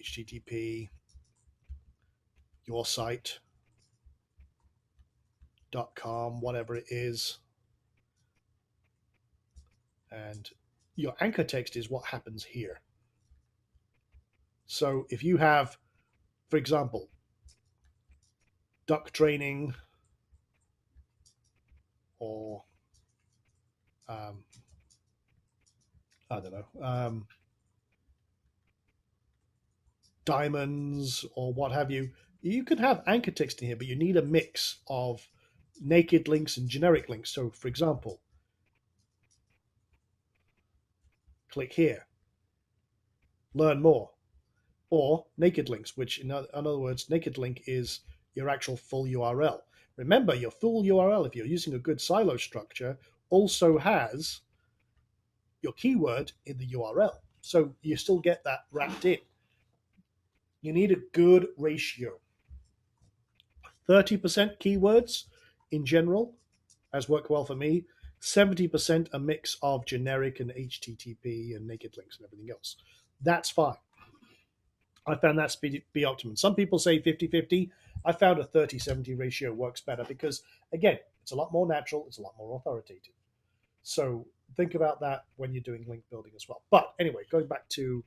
HTTP your site.com, whatever it is, and your anchor text is what happens here. So if you have, for example, duck training or I don't know, diamonds or what have you, you could have anchor text in here, but you need a mix of naked links and generic links. So for example, click here, learn more, or naked links, which in other words, naked link is your actual full URL. Remember, your full URL, if you're using a good silo structure, also has your keyword in the URL. So you still get that wrapped in. You need a good ratio. 30% keywords in general has worked well for me. 70% a mix of generic and HTTP and naked links and everything else. That's fine. I found that to be optimum. Some people say 50-50. I found a 30-70 ratio works better because, again, it's a lot more natural, it's a lot more authoritative. So think about that when you're doing link building as well. But anyway, going back to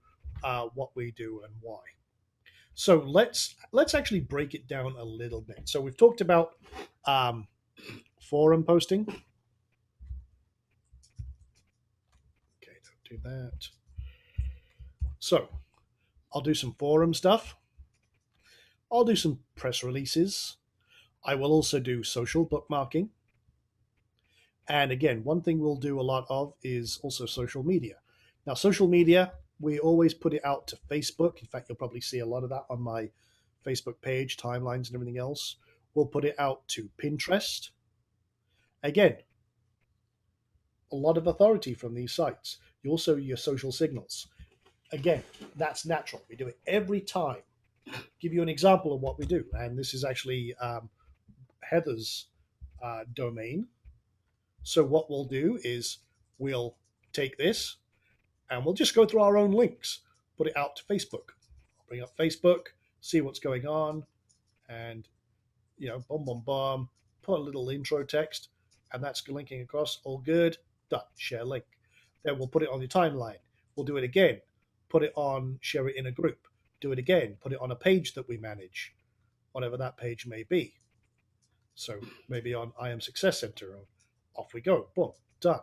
what we do and why. So let's actually break it down a little bit. So we've talked about forum posting. Okay, don't do that. So I'll do some forum stuff. I'll do some press releases. I will also do social bookmarking. And again, one thing we'll do a lot of is also social media. Now, social media, we always put it out to Facebook. In fact, you'll probably see a lot of that on my Facebook page, timelines, and everything else. We'll put it out to Pinterest. Again, a lot of authority from these sites. You also your social signals. Again, that's natural. We do it every time. Give you an example of what we do, and this is actually Heather's domain. So what we'll do is we'll take this and we'll just go through our own links, put it out to Facebook. I'll bring up Facebook, see what's going on, and boom, boom, boom, put a little intro text, and that's linking across. All good. Done. Share link. Then we'll put it on your timeline. We'll do it again. Put it on, share it in a group. Do it again. Put it on a page that we manage, whatever that page may be. So maybe on I Am Success Center, or off we go. Boom, done.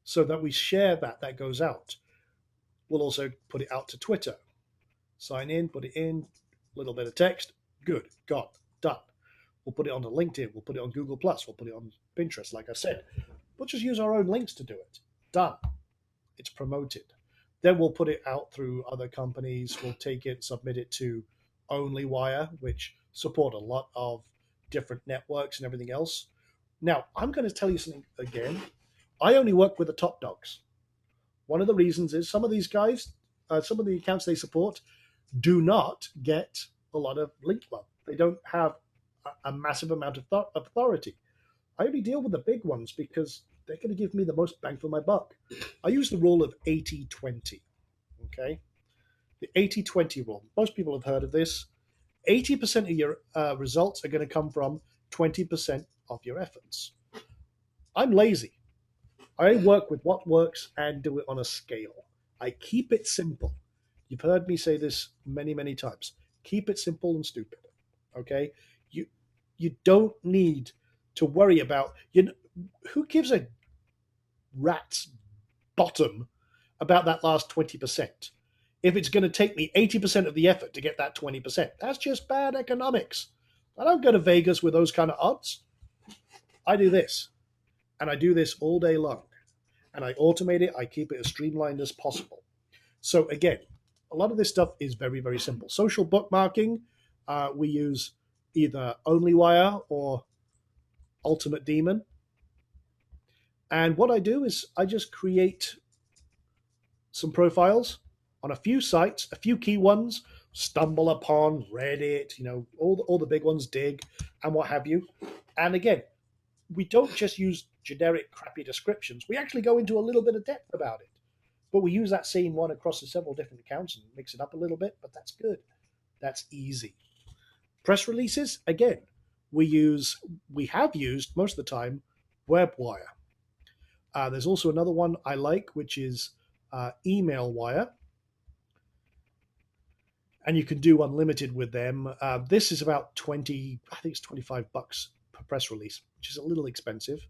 So that we share that goes out. We'll also put it out to Twitter. Sign in, put it in, a little bit of text. Good, got, done. We'll put it onto LinkedIn. We'll put it on Google+. We'll put it on Pinterest, like I said. We'll just use our own links to do it. Done. It's promoted. Then we'll put it out through other companies. We'll take it, submit it to OnlyWire, which support a lot of different networks and everything else. Now, I'm going to tell you something again. I only work with the top dogs. One of the reasons is some of these guys, some of the accounts they support, do not get a lot of link love. They don't have a massive amount of authority. I only deal with the big ones because they're going to give me the most bang for my buck. I use the rule of 80-20. Okay? The 80-20 rule. Most people have heard of this. 80% of your results are going to come from 20% of your efforts. I'm lazy. I work with what works and do it on a scale. I keep it simple. You've heard me say this many, many times. Keep it simple and stupid. Okay? You don't need to worry about, who gives a rat's bottom about that last 20%? If it's going to take me 80% of the effort to get that 20%, that's just bad economics. I don't go to Vegas with those kind of odds. I do this, and I do this all day long, and I automate it. I keep it as streamlined as possible. So again, a lot of this stuff is very, very simple. Social bookmarking, we use either OnlyWire or Ultimate Demon. And what I do is I just create some profiles on a few sites, a few key ones, Stumble Upon, Reddit, all the big ones, Dig, and what have you. And again, we don't just use generic crappy descriptions. We actually go into a little bit of depth about it. But we use that same one across the several different accounts and mix it up a little bit, but that's good. That's easy. Press releases, again, we have used most of the time WebWire. There's also another one I like, which is EmailWire. And you can do unlimited with them. This is about $25 per press release, which is a little expensive.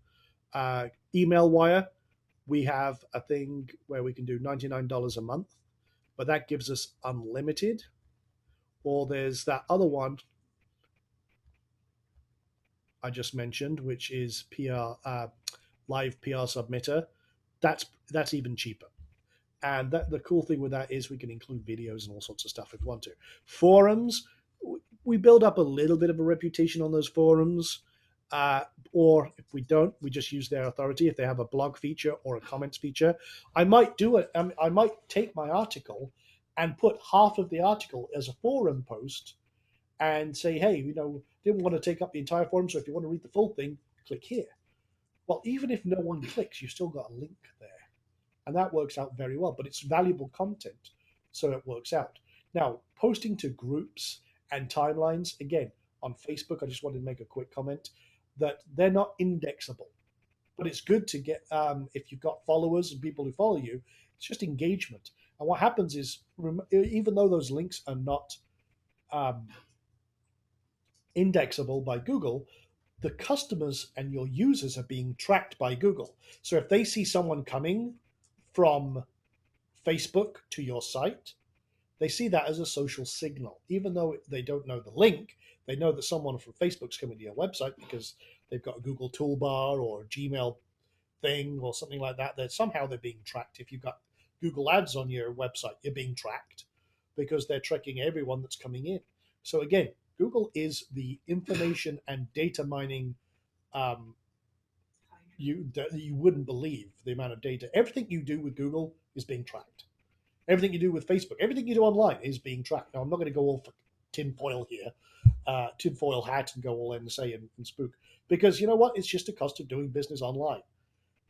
EmailWire, we have a thing where we can do $99 a month, but that gives us unlimited. Or there's that other one I just mentioned, which is Live PR Submitter. That's even cheaper. And the cool thing with that is we can include videos and all sorts of stuff if we want to. Forums, we build up a little bit of a reputation on those forums. Or if we don't, we just use their authority. If they have a blog feature or a comments feature, I might do it. I might take my article and put half of the article as a forum post and say, hey, didn't want to take up the entire forum, so if you want to read the full thing, click here. Well, even if no one clicks, you've still got a link there. And that works out very well, but it's valuable content, so it works out. Now, posting to groups and timelines, again, on Facebook, I just wanted to make a quick comment that they're not indexable. But it's good to get, if you've got followers and people who follow you, it's just engagement. And what happens is, even though those links are not um, indexable by Google, the customers and your users are being tracked by Google. So if they see someone coming from Facebook to your site, they see that as a social signal. Even though they don't know the link, they know that someone from Facebook's coming to your website because they've got a Google toolbar or a Gmail thing or something like that. That somehow they're being tracked. If you've got Google Ads on your website, you're being tracked because they're tracking everyone that's coming in. So again, Google is the information and data mining. Um, you wouldn't believe the amount of data. Everything you do with Google is being tracked. Everything you do with Facebook, everything you do online is being tracked. Now, I'm not going to go all for tinfoil here, tinfoil hat, and go all NSA and spook, because you know what? It's just a cost of doing business online.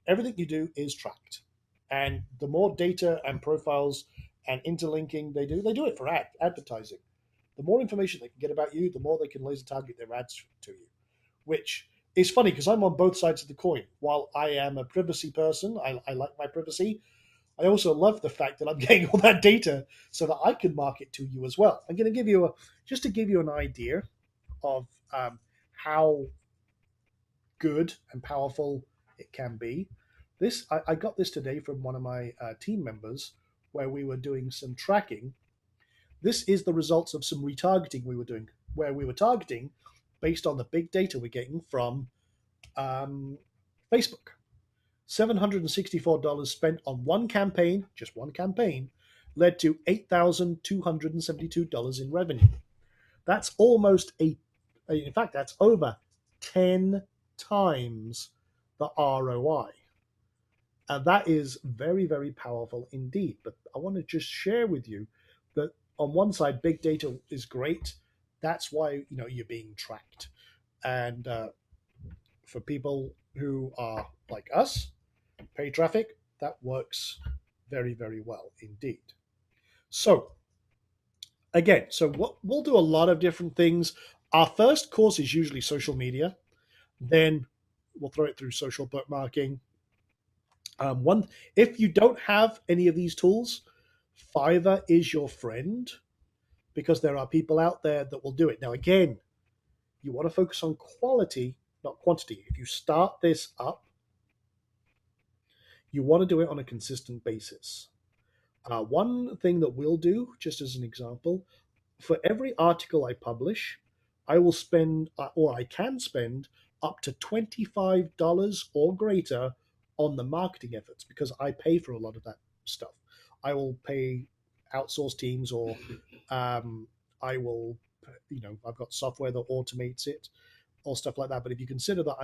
Everything you do is tracked, and the more data and profiles and interlinking they do it for advertising. The more information they can get about you, the more they can laser target their ads to you, which is funny because I'm on both sides of the coin. While I am a privacy person, I like my privacy. I also love the fact that I'm getting all that data so that I can market to you as well. I'm going to give you just to give you an idea of how good and powerful it can be. I got this today from one of my team members where we were doing some tracking. This is the results of some retargeting we were doing, where we were targeting based on the big data we're getting from Facebook. $764 spent on one campaign, just one campaign, led to $8,272 in revenue. That's in fact, that's over 10 times the ROI. And that is very, very powerful indeed. But I want to just share with you that on one side, big data is great. That's why you're being tracked. And for people who are like us, pay traffic, that works very, very well indeed. So again, we'll do a lot of different things. Our first course is usually social media. Then we'll throw it through social bookmarking. If you don't have any of these tools, Fiverr is your friend because there are people out there that will do it. Now, again, you want to focus on quality, not quantity. If you start this up, you want to do it on a consistent basis. One thing that we'll do, just as an example, for every article I publish, I will spend, or I can spend, up to $25 or greater on the marketing efforts because I pay for a lot of that stuff. I will pay outsourced teams, or I will, I've got software that automates it, or stuff like that. But if you consider that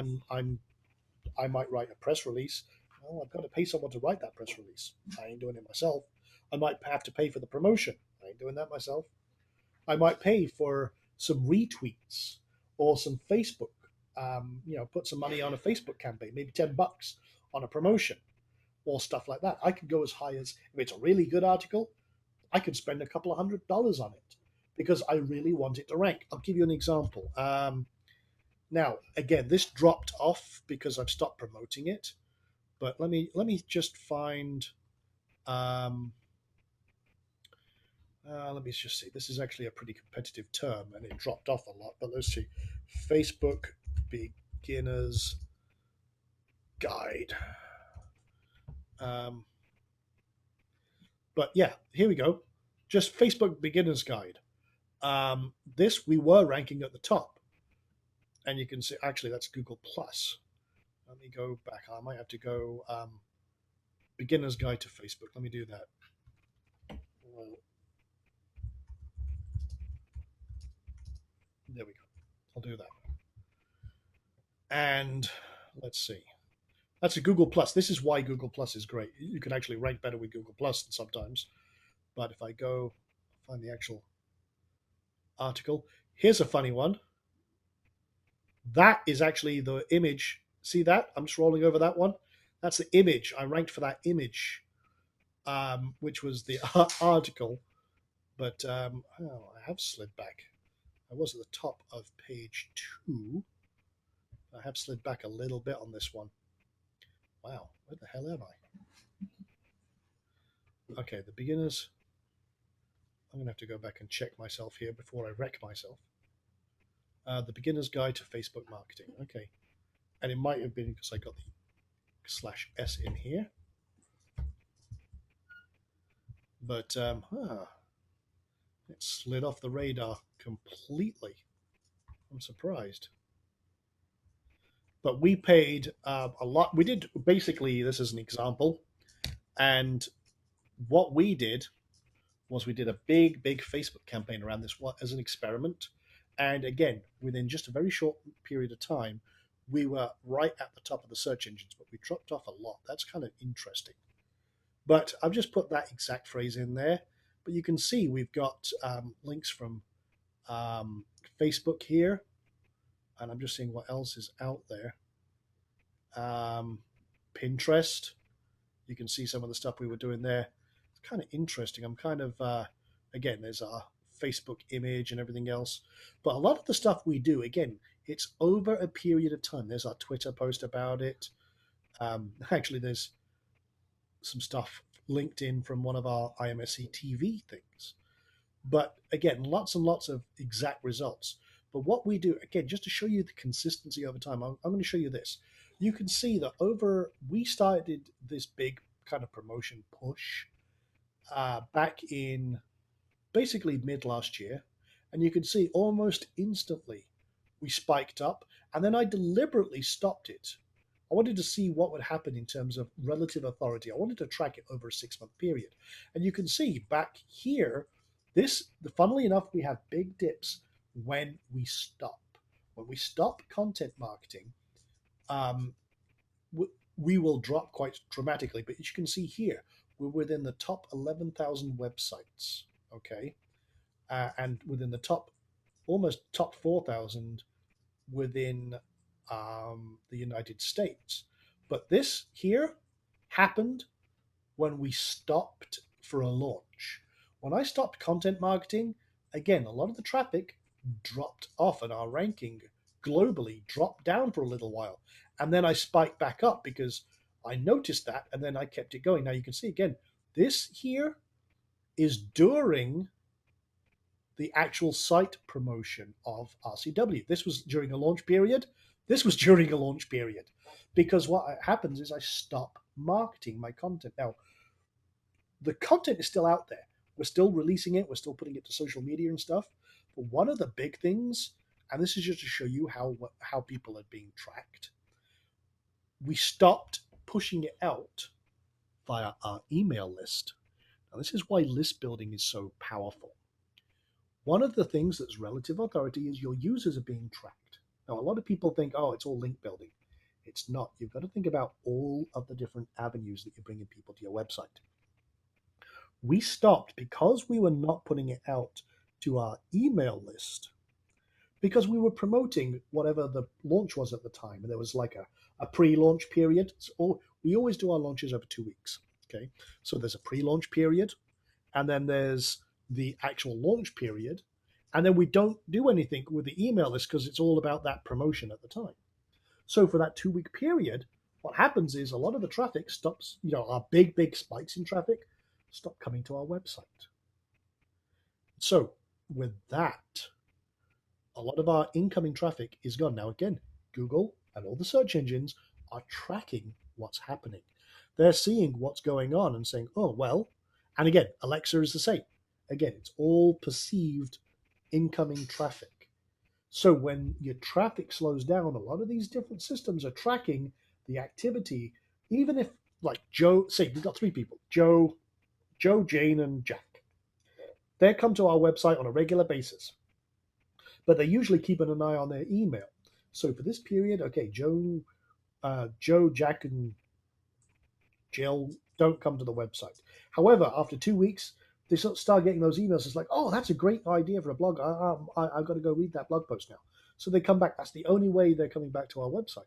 I might write a press release, well, I've got to pay someone to write that press release. I ain't doing it myself. I might have to pay for the promotion. I ain't doing that myself. I might pay for some retweets or some Facebook, put some money on a Facebook campaign, maybe $10 on a promotion or stuff like that. I could go as high as, if it's a really good article, I could spend a couple of $100 on it because I really want it to rank. I'll give you an example. Now, again, this dropped off because I've stopped promoting it. But let me just find. Let me just see. This is actually a pretty competitive term, and it dropped off a lot. But let's see. Facebook Beginner's Guide. But yeah, here we go. Just Facebook Beginner's Guide. This we were ranking at the top, and you can see actually that's Google Plus. Let me go back. I might have to go Beginner's Guide to Facebook. Let me do that. There we go. I'll do that. And let's see. That's a Google Plus. This is why Google Plus is great. You can actually rank better with Google Plus sometimes. But if I go find the actual article, here's a funny one. That is actually the image. See that? I'm just rolling over that one. That's the image. I ranked for that image, which was the article. But oh, I have slid back. I was at the top of page 2. I have slid back a little bit on this one. Wow, where the hell am I? Okay, the beginners. I'm going to have to go back and check myself here before I wreck myself. The beginner's guide to Facebook marketing. Okay. And it might have been because I got the /s in here. But it slid off the radar completely. I'm surprised. But we paid a lot. We did basically, this is an example. And what we did was we did a big Facebook campaign around this as an experiment. And again, within just a very short period of time, we were right at the top of the search engines, but we dropped off a lot. That's kind of interesting. But I've just put that exact phrase in there. But you can see we've got links from Facebook here. And I'm just seeing what else is out there. Pinterest. You can see some of the stuff we were doing there. It's kind of interesting. I'm kind of, again, there's our Facebook image and everything else. But a lot of the stuff we do, again, it's over a period of time. There's our Twitter post about it. Actually, there's some stuff linked in from one of our IMSC TV things. But again, lots and lots of exact results. But what we do, again, just to show you the consistency over time, I'm going to show you this. You can see that we started this big kind of promotion push back in basically mid last year. And you can see almost instantly we spiked up. And then I deliberately stopped it. I wanted to see what would happen in terms of relative authority. I wanted to track it over a 6-month period. And you can see back here, funnily enough, we have big dips when we stop. When we stop content marketing, we will drop quite dramatically. But as you can see here, we're within the top 11,000 websites, okay? And within the almost top 4,000 within the United States. But this here happened when we stopped for a launch. When I stopped content marketing, again, a lot of the traffic dropped off and our ranking globally dropped down for a little while. And then I spiked back up because I noticed that and then I kept it going. Now you can see again, this here is during the actual site promotion of RCW. This was during a launch period. This was during a launch period because what happens is I stop marketing my content. Now, the content is still out there. We're still releasing it. We're still putting it to social media and stuff. But one of the big things, and this is just to show you how people are being tracked, we stopped pushing it out via our email list. Now, this is why list building is so powerful. One of the things that's relative authority is your users are being tracked. Now, a lot of people think, oh, it's all link building. It's not. You've got to think about all of the different avenues that you're bringing people to your website. We stopped because we were not putting it out to our email list because we were promoting whatever the launch was at the time. And there was like a pre-launch period. We always do our launches over 2 weeks. Okay. So there's a pre-launch period and then there's the actual launch period. And then we don't do anything with the email list because it's all about that promotion at the time. So for that 2-week period, what happens is a lot of the traffic stops, our big spikes in traffic stop coming to our website. So with that, a lot of our incoming traffic is gone. Now, again, Google and all the search engines are tracking what's happening. They're seeing what's going on and saying, oh, well, and again, Alexa is the same. Again, it's all perceived incoming traffic. So when your traffic slows down, a lot of these different systems are tracking the activity, even if, like Joe, say we've got 3 people, Joe, Jane, and Jack. They come to our website on a regular basis, but they usually keep an eye on their email. So for this period, okay, Joe, Jack, and Jill don't come to the website. However, after 2 weeks, they start getting those emails. It's like, oh, that's a great idea for a blog. I've got to go read that blog post now. So they come back. That's the only way they're coming back to our website.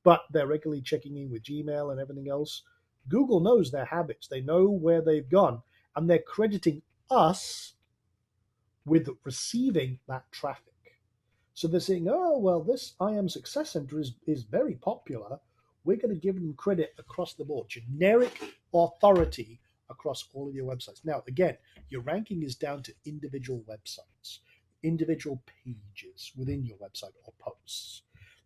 But they're regularly checking in with Gmail and everything else. Google knows their habits. They know where they've gone, and they're crediting us with receiving that traffic. So they're saying, oh, well, this IAM Success Center is very popular. We're going to give them credit across the board, generic authority across all of your websites. Now, again, your ranking is down to individual websites, individual pages within your website or posts.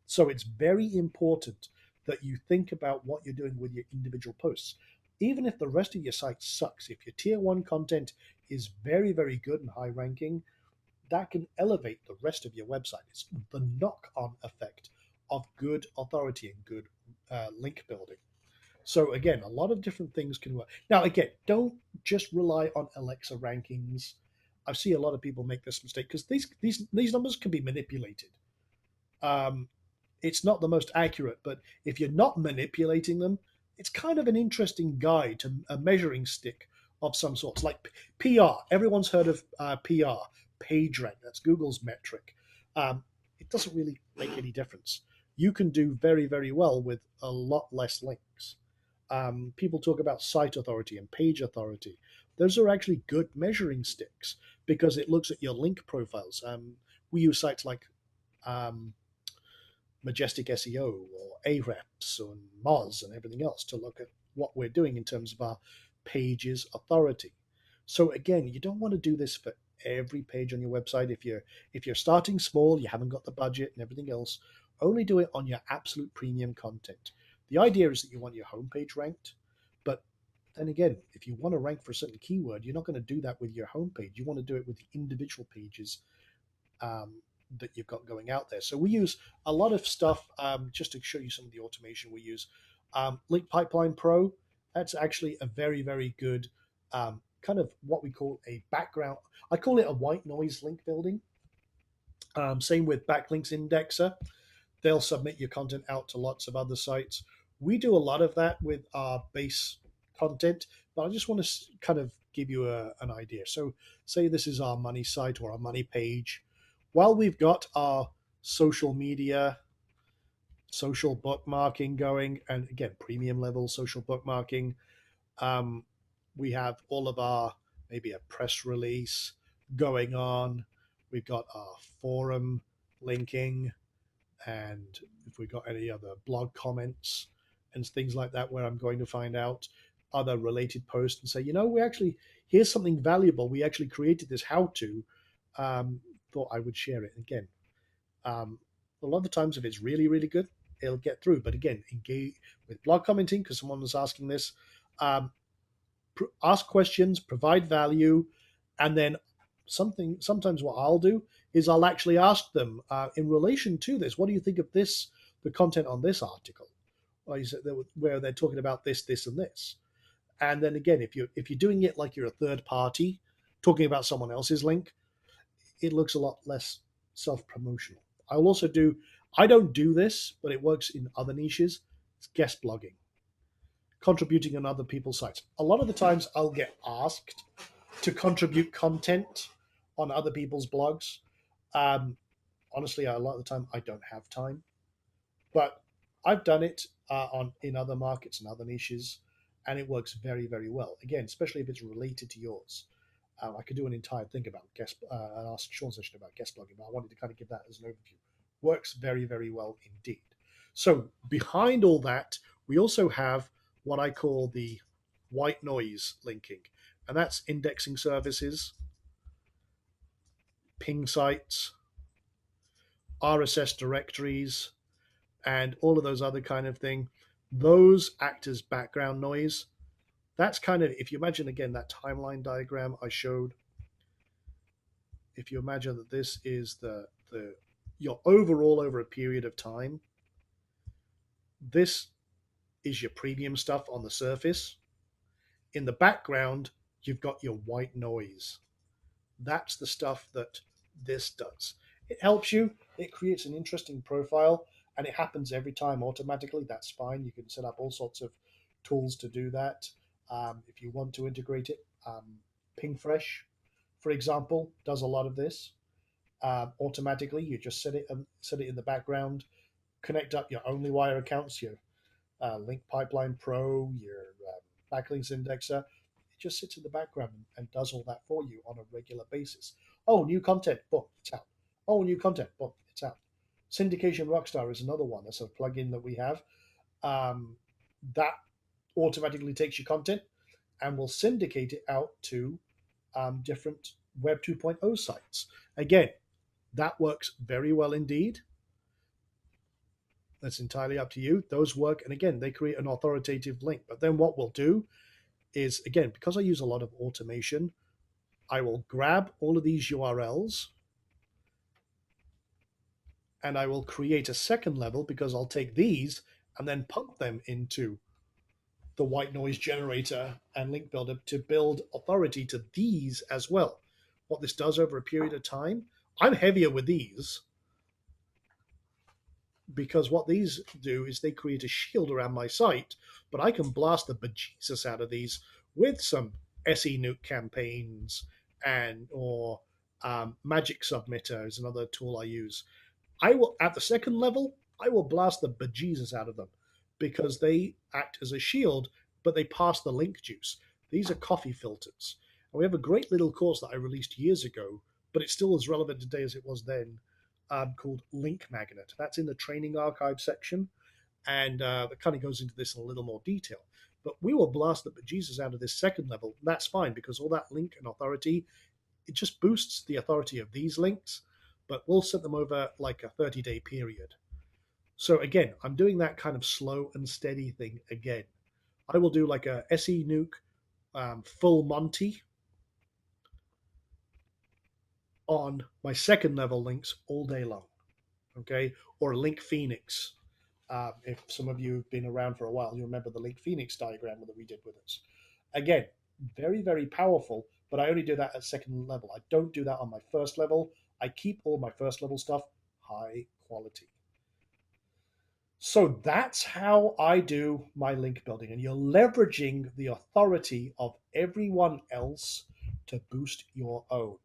So it's very important that you think about what you're doing with your individual posts. Even if the rest of your site sucks, if your tier one content is very, very good and high ranking, that can elevate the rest of your website. It's the knock-on effect of good authority and good link building. So again, a lot of different things can work. Now, again, don't just rely on Alexa rankings. I see a lot of people make this mistake because these numbers can be manipulated. It's not the most accurate, but if you're not manipulating them, it's kind of an interesting guide to a measuring stick of some sorts, like PR. Everyone's heard of PR, PageRank. That's Google's metric. It doesn't really make any difference. You can do very, very well with a lot less links. People talk about site authority and page authority. Those are actually good measuring sticks because it looks at your link profiles. We use sites like Majestic SEO or Ahrefs and Moz and everything else to look at what we're doing in terms of our page's authority. So again, you don't want to do this for every page on your website. If you're starting small, you haven't got the budget and everything else, only do it on your absolute premium content. The idea is that you want your homepage ranked, but then again, if you want to rank for a certain keyword, you're not going to do that with your homepage. You want to do it with the individual pages that you've got going out there. So we use a lot of stuff, just to show you some of the automation we use. Link Pipeline Pro, that's actually a very, very good kind of what we call a background. I call it a white noise link building. Same with Backlinks Indexer. They'll submit your content out to lots of other sites. We do a lot of that with our base content, but I just want to kind of give you an idea. So say this is our money site or our money page. While we've got our social media, social bookmarking going, and again, premium level social bookmarking, we have all of our, maybe a press release going on. We've got our forum linking, and if we've got any other blog comments and things like that, where I'm going to find out other related posts and say, here's something valuable. We actually created this how-to. Thought I would share it. Again, a lot of the times, if it's really, really good, it'll get through. But again, engage with blog commenting, because someone was asking this. Ask questions, provide value, and then sometimes what I'll do is I'll actually ask them in relation to this, what do you think of this, the content on this article, where they're talking about this, this, and this. And then again, if you're doing it like you're a third party talking about someone else's link, it looks a lot less self-promotional. I don't do this, but it works in other niches. It's guest blogging, contributing on other people's sites. A lot of the times I'll get asked to contribute content on other people's blogs. Honestly, a lot of the time I don't have time, but I've done it in other markets and other niches, and it works very, very well. Again, especially if it's related to yours. I could do an entire thing about an Ask Sean session about guest blogging, but I wanted to kind of give that as an overview. Works very, very well indeed. So behind all that, we also have what I call the white noise linking, and that's indexing services, ping sites, RSS directories, and all of those other kind of thing. Those act as background noise. That's kind of, if you imagine again that timeline diagram I showed, if you imagine that this is your overall over a period of time, this is your premium stuff on the surface. In the background, you've got your white noise. That's the stuff that this does. It helps you. It creates an interesting profile, and it happens every time automatically. That's fine. You can set up all sorts of tools to do that. If you want to integrate it, PingFresh, for example, does a lot of this automatically. You just set it in the background, connect up your OnlyWire accounts, your Link Pipeline Pro, your Backlinks Indexer. It just sits in the background and does all that for you on a regular basis. Oh, new content, boom, it's out. Oh, new content, boom, it's out. Syndication Rockstar is another one. That's a plugin that we have. That automatically takes your content and will syndicate it out to different Web 2.0 sites. Again, that works very well indeed. That's entirely up to you. Those work, and again, they create an authoritative link. But then what we'll do is, again, because I use a lot of automation, I will grab all of these URLs and I will create a second level because I'll take these and then pump them into the white noise generator and link builder to build authority to these as well. What this does over a period of time, I'm heavier with these because what these do is they create a shield around my site, but I can blast the bejesus out of these with some SE nuke campaigns or Magic Submitter is another tool I use. I will, at the second level, I will blast the bejesus out of them because they act as a shield, but they pass the link juice. These are coffee filters. And we have a great little course that I released years ago, but it's still as relevant today as it was then, called Link Magnet. That's in the training archive section, and that kind of goes into this in a little more detail. But we will blast the bejesus out of this second level. That's fine because all that link and authority, it just boosts the authority of these links, but we'll set them over like a 30-day period. So again, I'm doing that kind of slow and steady thing again. I will do like a SE nuke full Monty on my second level links all day long, okay? Or Link Phoenix. If some of you have been around for a while, you remember the Link Phoenix diagram that we did with us. Again, very, very powerful, but I only do that at second level. I don't do that on my first level. I keep all my first level stuff high quality. So that's how I do my link building, and you're leveraging the authority of everyone else to boost your own.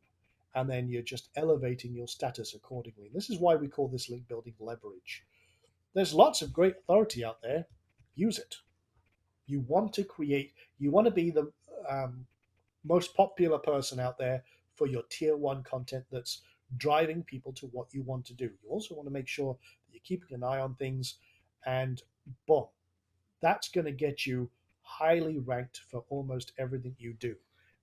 And then you're just elevating your status accordingly. This is why we call this link building leverage. There's lots of great authority out there. Use it. You want to be the most popular person out there for your tier one content that's driving people to what you want to do. You also want to make sure that you're keeping an eye on things, and boom, that's going to get you highly ranked for almost everything you do.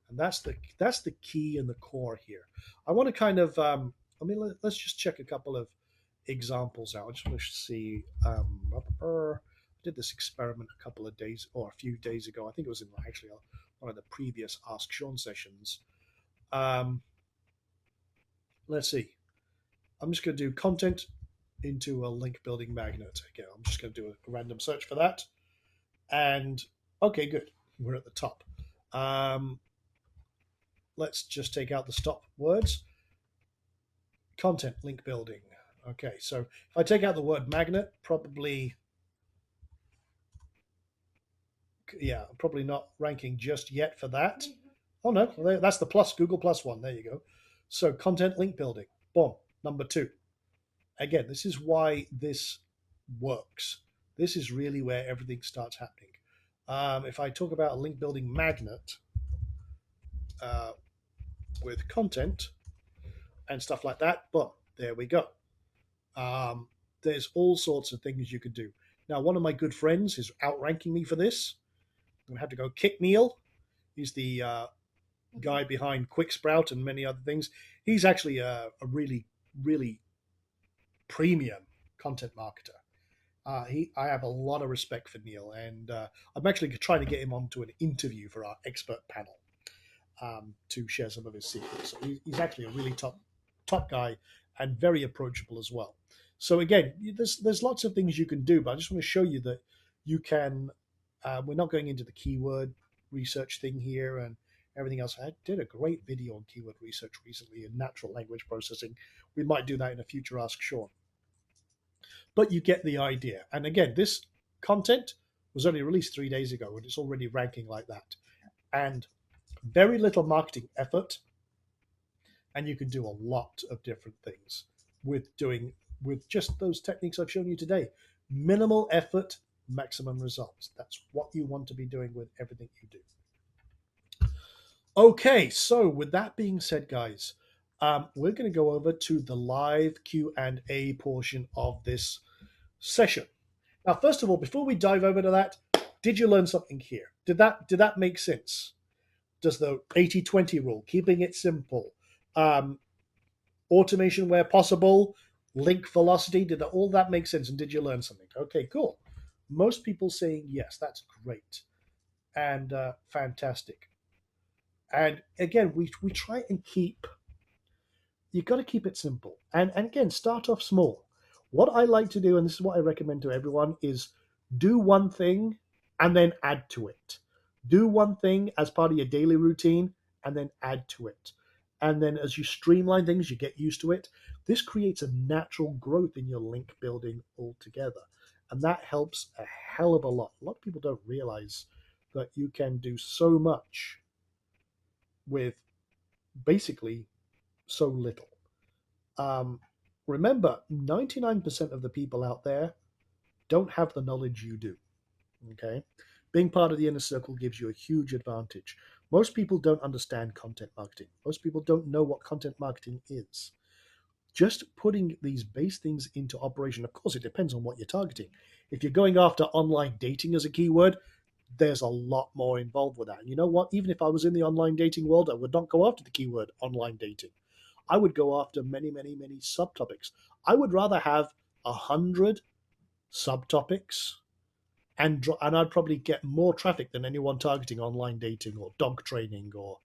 And that's the key and the core here. I want to kind of, let's just check a couple of examples out. I just want to see. I did this experiment a couple of days or a few days ago. I think it was in actually one of the previous Ask Sean sessions. Let's see. I'm just going to do content into a link building magnet. Again, I'm just going to do a random search for that. And okay, good. We're at the top. Let's just take out the stop words. Content link building. Okay, so if I take out the word magnet, probably not ranking just yet for that. Oh no, that's the plus, Google Plus one. There you go. So content link building. Boom. Number 2. Again, this is why this works. This is really where everything starts happening. If I talk about a link building magnet with content and stuff like that, boom, there we go. There's all sorts of things you could do. Now, one of my good friends is outranking me for this. I'm going to have to go kick Neil. He's the guy behind QuickSprout and many other things. He's actually a really, really premium content marketer. I have a lot of respect for Neil, and I'm actually trying to get him onto an interview for our expert panel to share some of his secrets. So he's actually a really top guy and very approachable as well. So again, there's lots of things you can do, but I just want to show you that you can. We're not going into the keyword research thing here and everything else. I did a great video on keyword research recently in natural language processing. We might do that in a future Ask Sean. But you get the idea. And again, this content was only released 3 days ago, and it's already ranking like that. And very little marketing effort, and you can do a lot of different things with just those techniques I've shown you today. Minimal effort, maximum results. That's what you want to be doing with everything you do. Okay, so with that being said, guys, we're going to go over to the live Q&A portion of this session. Now, first of all, before we dive over to that, did you learn something here? Did that make sense? Does the 80-20 rule, keeping it simple, automation where possible, link velocity, did all that make sense? And did you learn something? Okay, cool. Most people saying yes, that's great and fantastic. And again, we try and keep, you've got to keep it simple. And again, start off small. What I like to do, and this is what I recommend to everyone, is do one thing and then add to it. Do one thing as part of your daily routine and then add to it. And then as you streamline things, you get used to it. This creates a natural growth in your link building altogether. And that helps a hell of a lot. A lot of people don't realize that you can do so much with basically so little. Remember, 99% of the people out there don't have the knowledge you do. Okay? Being part of the inner circle gives you a huge advantage. Most people don't understand content marketing. Most people don't know what content marketing is. Just putting these base things into operation, of course, it depends on what you're targeting. If you're going after online dating as a keyword, there's a lot more involved with that. And you know what? Even if I was in the online dating world, I would not go after the keyword online dating. I would go after many, many, many subtopics. I would rather have 100 subtopics, and I'd probably get more traffic than anyone targeting online dating or dog training or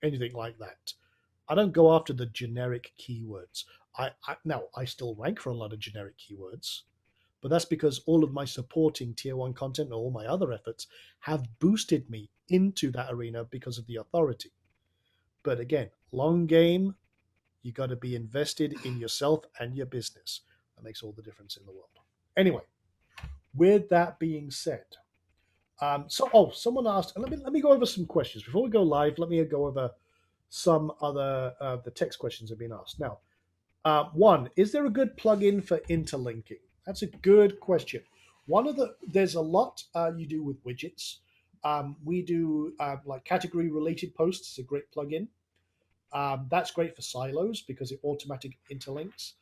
anything like that. I don't go after the generic keywords. Now, I still rank for a lot of generic keywords, but that's because all of my supporting tier 1 content and all my other efforts have boosted me into that arena because of the authority. But again, long game, you got to be invested in yourself and your business. That makes all the difference in the world. Anyway, with that being said, someone asked, let me go over some questions. Before we go live, let me go over some other the text questions have been asked. Now, one, is there a good plugin for interlinking? That's a good question. There's a lot you do with widgets. We do like category related posts. It's a great plugin. That's great for silos because it automatically interlinks.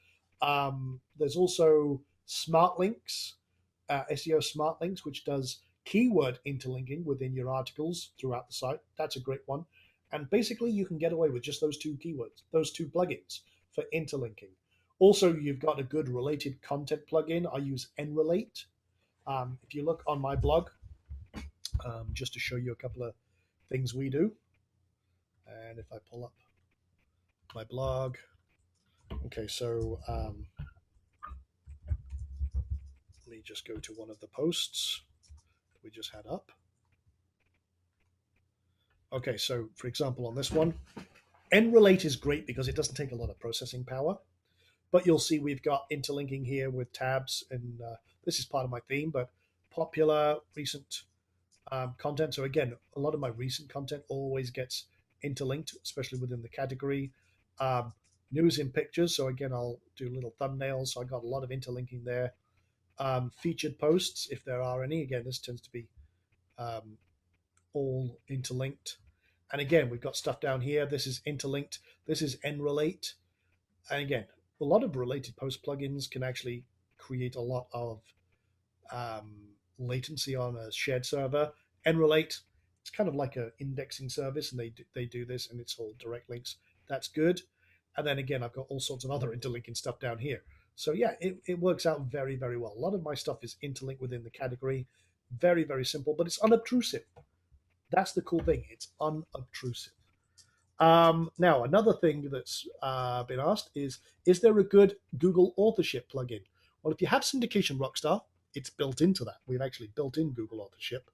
There's also smart links, SEO smart links, which does keyword interlinking within your articles throughout the site. That's a great one. And basically you can get away with just those two keywords, those two plugins for interlinking. Also, you've got a good related content plugin. I use NRelate. If you look on my blog, just to show you a couple of things we do. And if I pull up my blog, okay, so let me just go to one of the posts we just had up. Okay, so for example, on this one, NRelate is great because it doesn't take a lot of processing power. But you'll see we've got interlinking here with tabs, and this is part of my theme, but popular, recent content. So again, a lot of my recent content always gets interlinked, especially within the category. News in pictures. So again, I'll do little thumbnails. So I got a lot of interlinking there. Featured posts, if there are any. Again, this tends to be all interlinked. And again, we've got stuff down here. This is interlinked. This is NRelate. And again, a lot of related post plugins can actually create a lot of latency on a shared server. NRelate, it's kind of like an indexing service, and they do this, and it's all direct links. That's good. And then again, I've got all sorts of other interlinking stuff down here. So yeah, it works out very, very well. A lot of my stuff is interlinked within the category. Very, very simple, but it's unobtrusive. That's the cool thing. It's unobtrusive. Now, another thing that's been asked is there a good Google authorship plugin? Well, if you have Syndication Rockstar, it's built into that. We've actually built in Google authorship.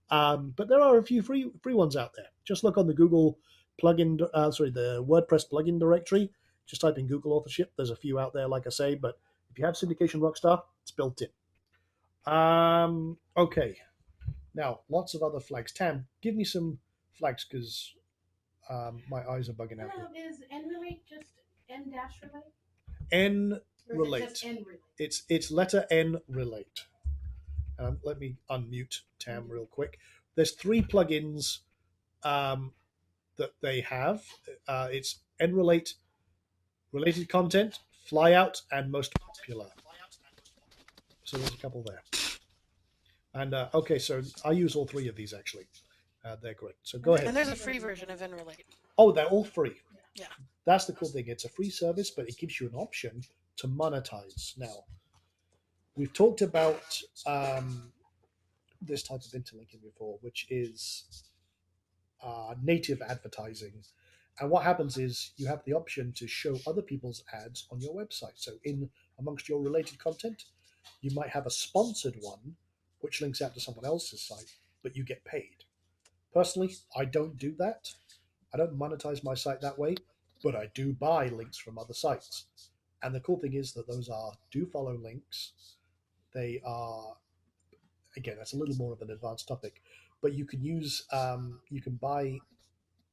But there are a few free ones out there. Just look on the Google plugin, the WordPress plugin directory. Just type in Google authorship. There's a few out there, like I say, but if you have Syndication Rockstar, it's built in. Okay. Now, lots of other flags. Tam, give me some flags because my eyes are bugging out.
Hello, is NRelate just N-relate?
NRelate. It's letter NRelate. Let me unmute Tam real quick. There's 3 plugins that that they have. It's NRelate related content, flyout, and most popular. So there's a couple there. And okay, so I use all three of these actually. They're great. So go ahead.
And there's a free version of NRelate.
Oh, they're all free.
Yeah.
That's the cool thing. It's a free service, but it gives you an option to monetize. Now, we've talked about this type of interlinking before, which is native advertising. And what happens is you have the option to show other people's ads on your website. So in amongst your related content, you might have a sponsored one, which links out to someone else's site, but you get paid. Personally, I don't do that. I don't monetize my site that way, but I do buy links from other sites. And the cool thing is that those are do follow links. They are, again, that's a little more of an advanced topic, but you can use, you can buy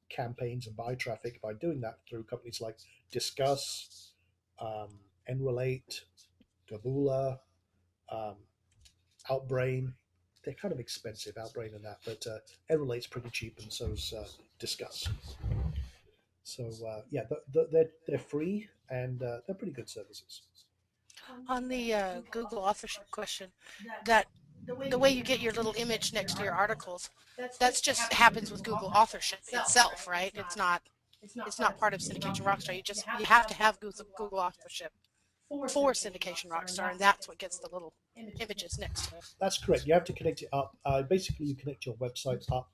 campaigns and buy traffic by doing that through companies like Discuss, NRelate, Taboola, Outbrain. They're kind of expensive, Outbrain and that, but NRelate's pretty cheap, and so's Discuss. So yeah, they're free, and they're pretty good services.
On the Google authorship question, that the way you get your little image next to your articles, that's just happens with Google authorship itself, right? It's not part of Syndication Rockstar. You have to have Google authorship for Syndication Rockstar, and that's what gets the little images next to it.
That's correct. You have to connect it up. Basically, you connect your website up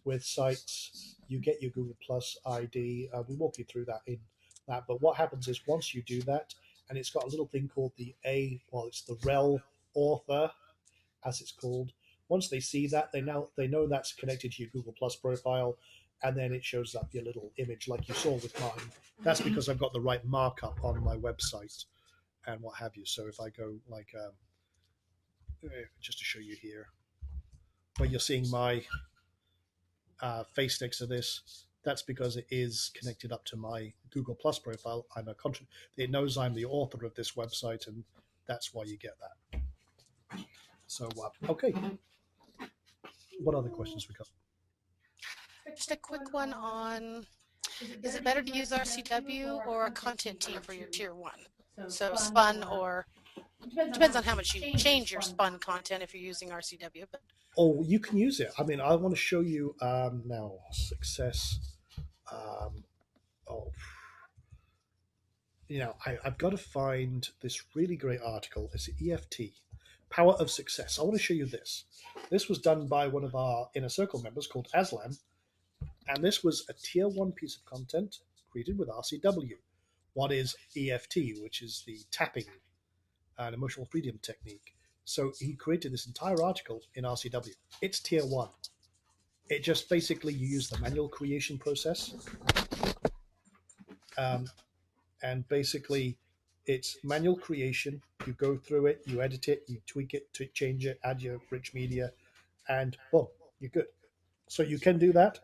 with sites. You get your Google Plus ID. We walk you through that in that. But what happens is once you do that, and it's got a little thing called it's the rel author, as it's called. Once they see that, they know that's connected to your Google Plus profile, and then it shows up your little image like you saw with mine. That's because I've got the right markup on my website and what have you. So if I go like, just to show you here, where you're seeing my face next to this, that's because it is connected up to my Google Plus profile. It knows I'm the author of this website, and that's why you get that. So, okay. What other questions we got?
Just a quick one on, is it better to use RCW or a content team for your tier 1? So spun, or depends on how much you change your spun content if you're using RCW. But
oh, you can use it. I mean, I want to show you now success. I've got to find this really great article. It's EFT, Power of Success. I want to show you this. This was done by one of our Inner Circle members called Aslan, and this was a tier 1 piece of content created with RCW. What is EFT, which is the tapping and emotional freedom technique. So he created this entire article in RCW. It's tier 1. It just basically, you use the manual creation process. And basically, it's manual creation. You go through it, you edit it, you tweak it, change it, add your rich media, and boom, you're good. So you can do that.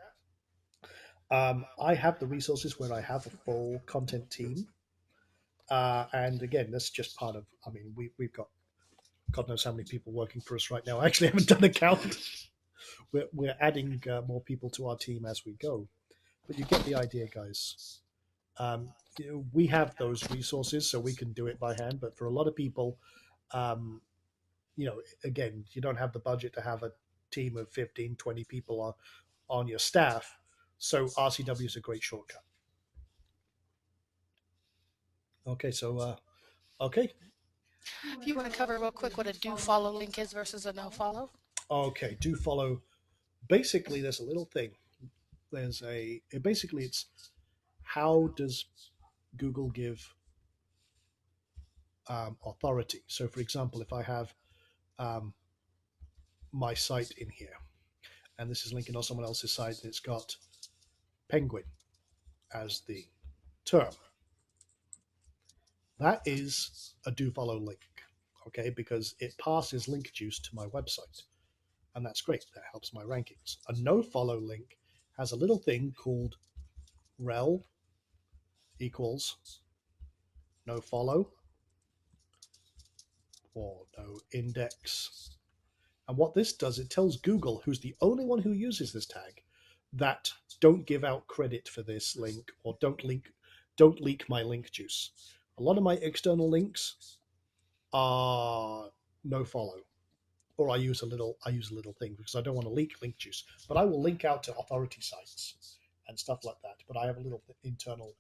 I have the resources where I have a full content team. And again, that's just part of, I mean, we've got God knows how many people working for us right now. I actually haven't done a count. We're adding more people to our team as we go. But you get the idea, guys. We have those resources, so we can do it by hand. But for a lot of people, again, you don't have the budget to have a team of 15, 20 people on your staff. So RCW is a great shortcut. Okay, so, okay.
If you want to cover real quick what a do follow link is versus a no follow.
Okay, do follow. Basically, there's a little thing. It's how does Google give authority? So, for example, if I have my site in here, and this is linking on someone else's site, and it's got penguin as the term. That is a do follow link, okay, because it passes link juice to my website, and that's great. That helps my rankings. A no follow link has a little thing called rel equals no follow or no index. And what this does, it tells Google, who's the only one who uses this tag, that don't give out credit for this link, or don't leak my link juice. A lot of my external links are no follow, or I use a little thing because I don't want to leak link juice. But I will link out to authority sites and stuff like that. But I have a little internal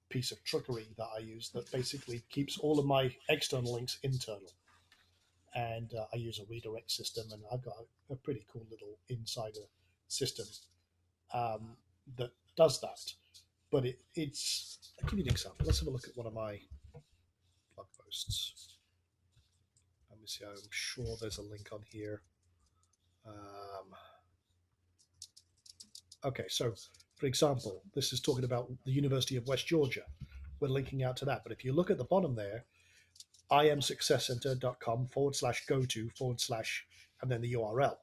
piece of trickery that I use that basically keeps all of my external links internal. And I use a redirect system, and I've got a pretty cool little insider system that does that. But it's, I'll give you an example. Let's have a look at one of my blog posts. Let me see, I'm sure there's a link on here. Okay, so for example, this is talking about the University of West Georgia. We're linking out to that. But if you look at the bottom there, imsuccesscenter.com/go/to/ and then the URL.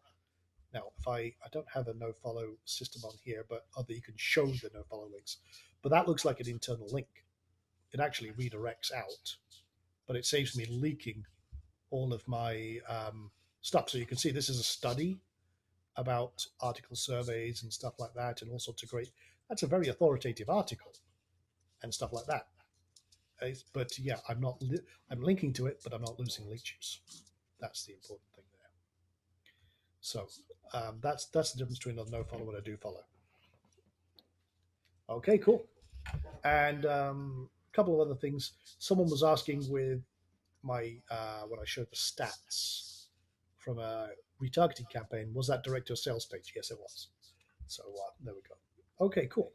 Now, if I don't have a no follow system on here, but you can show the no follow links, but that looks like an internal link. It actually redirects out, but it saves me leaking all of my stuff. So you can see this is a study about article surveys and stuff like that, and all sorts of great. That's a very authoritative article and stuff like that. But yeah, I'm linking to it, but I'm not losing link juice. That's the important thing there. So that's the difference between a no follow and a do follow. Okay, cool. And a couple of other things. Someone was asking with my when I showed the stats from a retargeting campaign, was that direct to a sales page? Yes, it was. So there we go. Okay, cool.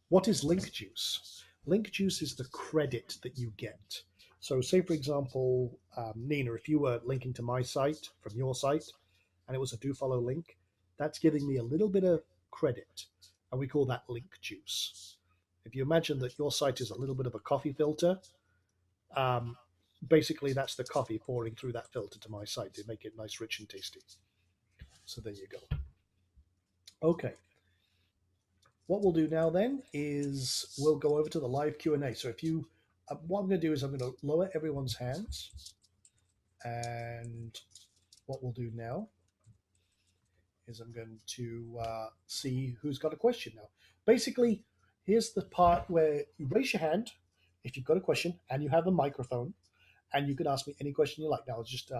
What is link juice? Link juice is the credit that you get. So say, for example, Nina, if you were linking to my site from your site and it was a do follow link, that's giving me a little bit of credit. And we call that link juice. If you imagine that your site is a little bit of a coffee filter, basically that's the coffee pouring through that filter to my site to make it nice, rich, and tasty. So there you go. Okay. What we'll do now then is we'll go over to the live Q&A. So if you, what I'm going to do is I'm going to lower everyone's hands. And what we'll do now is I'm going to see who's got a question now. Basically, here's the part where you raise your hand if you've got a question and you have a microphone, and you can ask me any question you like. Now, I've just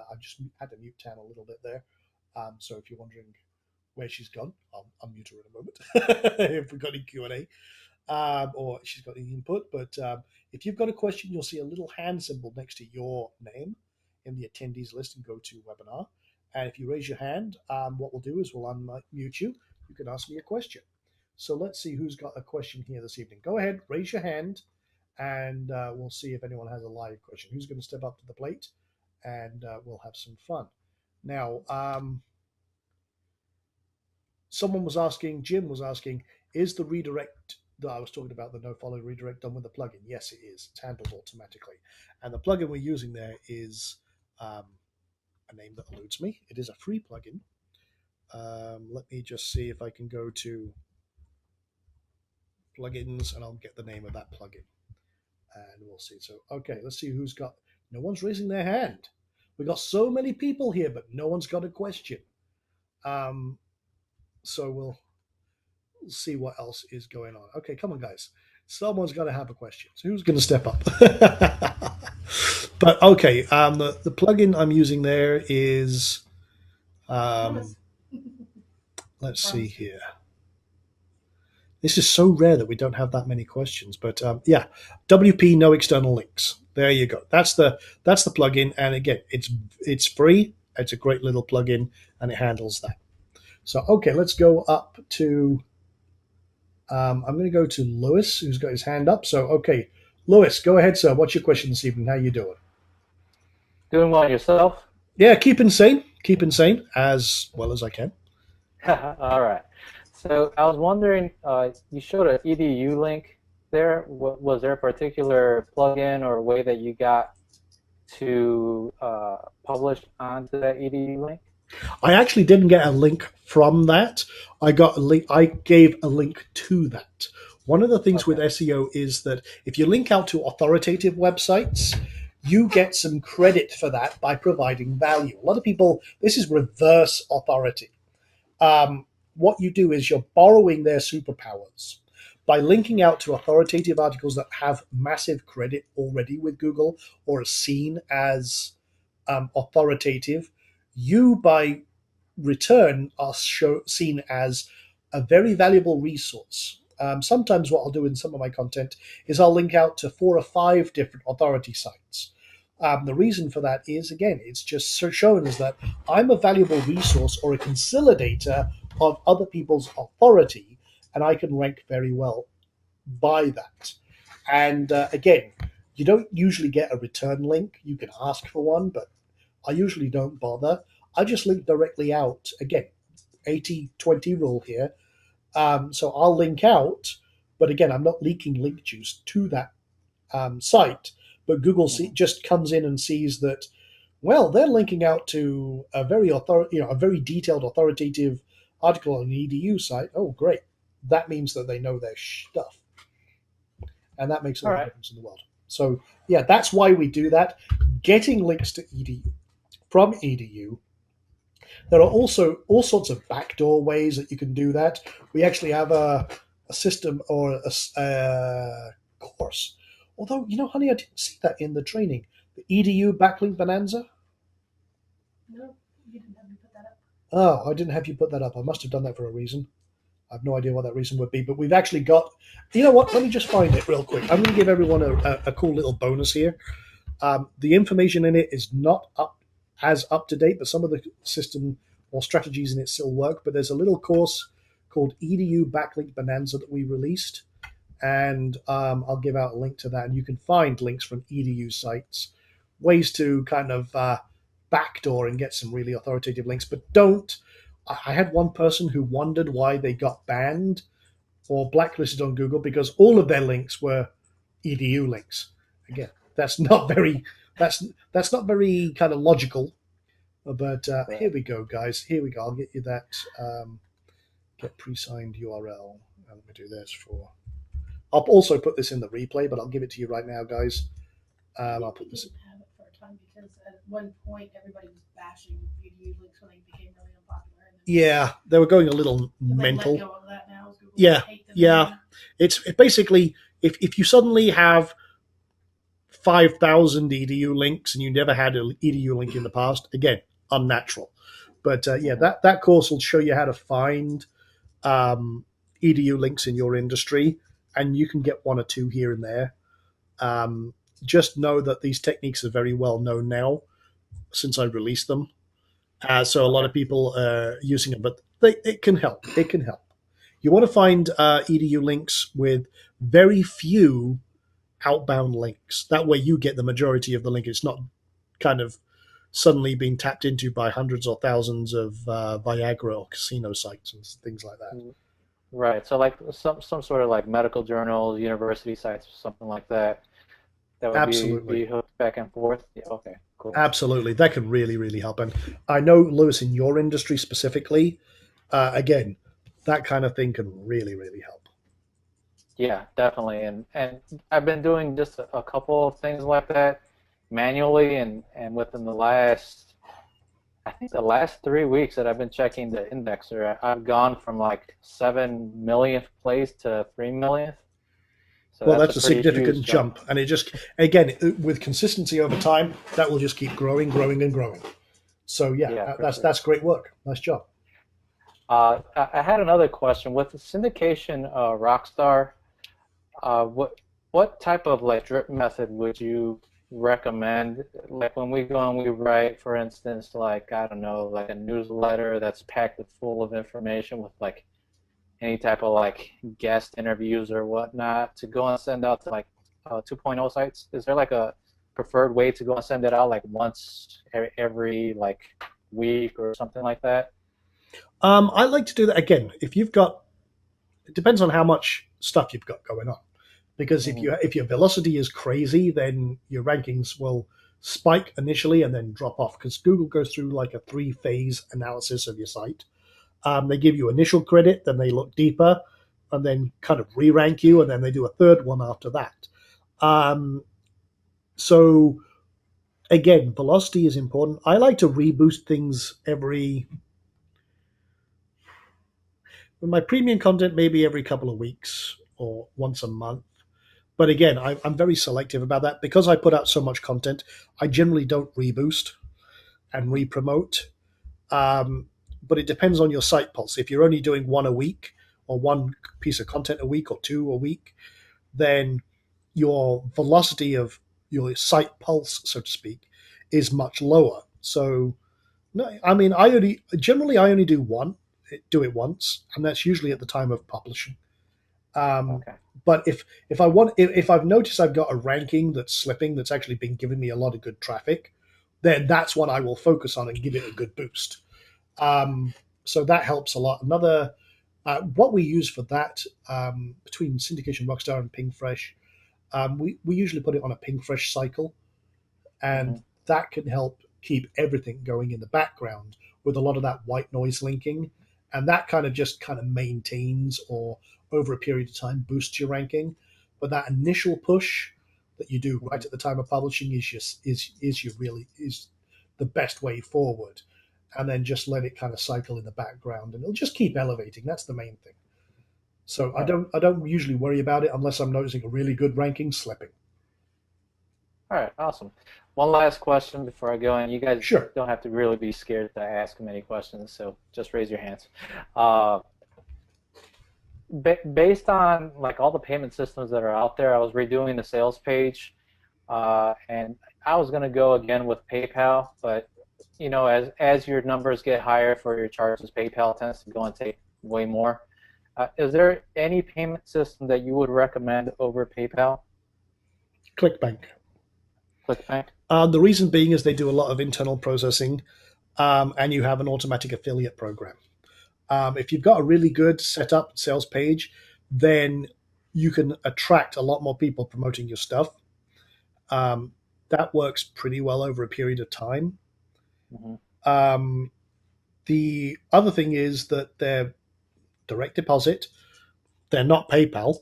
had to mute Tan a little bit there. So if you're wondering where she's gone, I'll unmute her in a moment if we've got any Q&A or she's got any input. But if you've got a question, you'll see a little hand symbol next to your name in the attendees list and go to webinar. And if you raise your hand, what we'll do is we'll unmute you. You can ask me a question. So let's see who's got a question here this evening. Go ahead, raise your hand, and we'll see if anyone has a live question. Who's going to step up to the plate, and we'll have some fun. Now, someone was asking, Jim was asking, is the redirect that I was talking about, the no-follow redirect, done with the plugin? Yes, it is. It's handled automatically. And the plugin we're using there is a name that eludes me. It is a free plugin. Let me just see if I can go to plugins, and I'll get the name of that plugin. And we'll see. So, okay, let's see who's got... No one's raising their hand. We've got so many people here, but no one's got a question. So we'll see what else is going on. Okay, come on, guys. Someone's got to have a question. So who's going to step up? But okay, the plugin I'm using there is, let's see here. This is so rare that we don't have that many questions. But yeah, WP no external links. There you go. That's the plugin, and again, it's free. It's a great little plugin, and it handles that. So, okay, let's go up to, I'm going to go to Lewis, who's got his hand up. So, okay, Lewis, go ahead, sir. What's your question this evening? How you doing?
Doing well, yourself?
Yeah, keep insane as well as I can.
All right. So I was wondering, you showed an EDU link there. Was there a particular plugin or way that you got to publish onto that EDU link?
I actually didn't get a link from that. I got a link. I gave a link to that. One of the things with SEO is that if you link out to authoritative websites, you get some credit for that by providing value. A lot of people, this is reverse authority. what you do is you're borrowing their superpowers. By linking out to authoritative articles that have massive credit already with Google or are seen as authoritative, you by return are seen as a very valuable resource. Sometimes what I'll do in some of my content is I'll link out to 4 or 5 different authority sites. The reason for that is, again, it's just showing us that I'm a valuable resource or a consolidator of other people's authority, and I can rank very well by that. And again, you don't usually get a return link. You can ask for one, but I usually don't bother. I just link directly out. Again, 80-20 rule here. So I'll link out, but again, I'm not leaking link juice to that site. But Google just comes in and sees that, well, they're linking out to a very a very detailed, authoritative article on an EDU site. Oh, great! That means that they know their stuff, and that makes a lot of difference in the world. So yeah, that's why we do that. Getting links to EDU from EDU. There are also all sorts of backdoor ways that you can do that. We actually have a system or a course. Although, honey, I didn't see that in the training. The EDU backlink bonanza?
No, you didn't have me put that up.
Oh, I didn't have you put that up. I must have done that for a reason. I have no idea what that reason would be, but we've actually got... You know what? Let me just find it real quick. I'm going to give everyone a cool little bonus here. The information in it is not up to date, but some of the system or strategies in it still work. But there's a little course called EDU Backlink Bonanza that we released, and I'll give out a link to that. And you can find links from EDU sites, ways to kind of backdoor and get some really authoritative links. But don't. I had one person who wondered why they got banned or blacklisted on Google because all of their links were EDU links. Again, that's not very kind of logical. But here we go, guys. Here we go. I'll get you that. Get pre-signed URL. Let me do this for. I'll also put this in the replay, but I'll give it to you right now, guys. I'll put this.
Didn't have it for a time because at one point everybody was bashing EDU links when they became really unpopular. And then
Yeah, they were going a little
they
mental.
let go of that now. Google
Yeah,
hate them
yeah.
again.
It's basically if you suddenly have 5,000 EDU links and you never had an EDU link in the past, again, unnatural. But yeah, that course will show you how to find EDU links in your industry, and you can get 1 or 2 here and there. Just know that these techniques are very well known now since I released them. So a lot of people are using them, but it can help. It can help. You want to find EDU links with very few outbound links. That way you get the majority of the link. It's not kind of suddenly being tapped into by hundreds or thousands of Viagra or casino sites and things like that.
Right. So like some sort of like medical journals, university sites, something like that. That would
Absolutely.
be hooked back and forth. Yeah, okay, cool.
Absolutely. That can really, really help. And I know, Lewis, in your industry specifically, again, that kind of thing can really, really help.
Yeah, definitely. And I've been doing just a couple of things like that manually, and within the last 3 weeks that I've been checking the indexer, I've gone from like 7 millionth place to 3 millionth. So
Well, that's a
pretty
significant
huge
jump. And it just, again, with consistency over time, that will just keep growing, growing, and growing. So,
Yeah, for sure.
that's great work. Nice job.
I had another question. With the syndication Rockstar, what type of like drip method would you recommend? Like when we go and we write, for instance, like I don't know, like a newsletter that's packed with full of information with like any type of like guest interviews or whatnot to go and send out to like 2.0 sites. Is there like a preferred way to go and send it out like once every like week or something like that?
I like to do that again. If you've got, it depends on how much stuff you've got going on. Because if your velocity is crazy, then your rankings will spike initially and then drop off. Because Google goes through like a 3-phase analysis of your site. They give you initial credit, then they look deeper, and then kind of re-rank you, and then they do a third one after that. So again, velocity is important. I like to reboost things With my premium content, maybe every couple of weeks or once a month. But again, I'm very selective about that because I put out so much content. I generally don't reboost and re-promote. But it depends on your site pulse. If you're only doing one a week or one piece of content a week or two a week, then your velocity of your site pulse, so to speak, is much lower. So, no, I mean, I only do it once, and that's usually at the time of publishing. Um,
Okay.
but if I've noticed I've got a ranking that's slipping, that's actually been giving me a lot of good traffic, then that's what I will focus on and give it a good boost. So that helps a lot. Another what we use for that between Syndication Rockstar and PingFresh, we usually put it on a PingFresh cycle,
Hmm.
and that can help keep everything going in the background with a lot of that white noise linking, and that kind of maintains or over a period of time boosts your ranking. But that initial push that you do right
Hmm.
at the time of publishing is the best way forward, and then just let it kind of cycle in the background, and it'll just keep elevating. That's the main thing. So
All right.
I don't usually worry about it unless I'm noticing a really good ranking slipping.
All right. Awesome. One last question before I go, and you guys
Sure.
don't have to really be scared to ask many questions, so just raise your hands. Uh, Based on like all the payment systems that are out there, I was redoing the sales page, and I was going to go again with PayPal, but as your numbers get higher for your charges, PayPal tends to go and take way more. Is there any payment system that you would recommend over PayPal?
ClickBank.
ClickBank?
The reason being is they do a lot of internal processing, and you have an automatic affiliate program. If you've got a really good setup sales page, then you can attract a lot more people promoting your stuff. Um, that works pretty well over a period of time.
Hmm.
Um, the other thing is that they're direct deposit. They're not PayPal,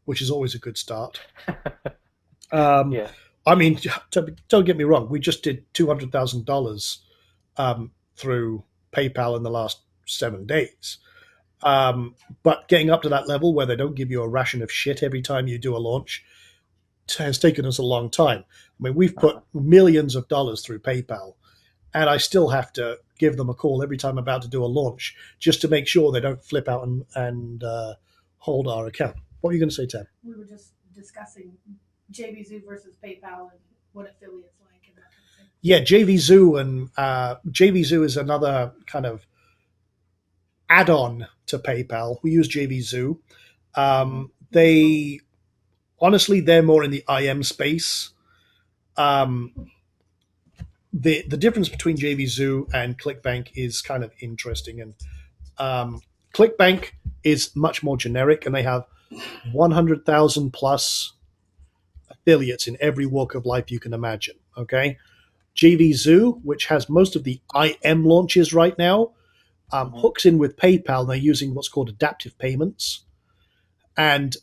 which is always a good start. Um,
Yeah.
I mean, don't get me wrong. We just did $200,000 through PayPal in the last 7 days. But getting up to that level where they don't give you a ration of shit every time you do a launch has taken us a long time. I mean, we've put
Uh-huh.
millions of dollars through PayPal, and I still have to give them a call every time I'm about to do a launch just to make sure they don't flip out and hold our account. What are you going to say, Ted?
We were just discussing JVZoo versus PayPal and what affiliates like and that kind of thing.
Yeah, JVZoo and JVZoo is another kind of add-on to PayPal. We use JVZoo.
Hmm.
They honestly they're more in the IM space. Um, the difference between JVZoo and ClickBank is kind of interesting, and um, ClickBank is much more generic, and they have 100,000 plus affiliates in every walk of life you can imagine. Okay, JVZoo, which has most of the IM launches right now,
Hmm.
hooks in with PayPal. They're using what's called adaptive payments, and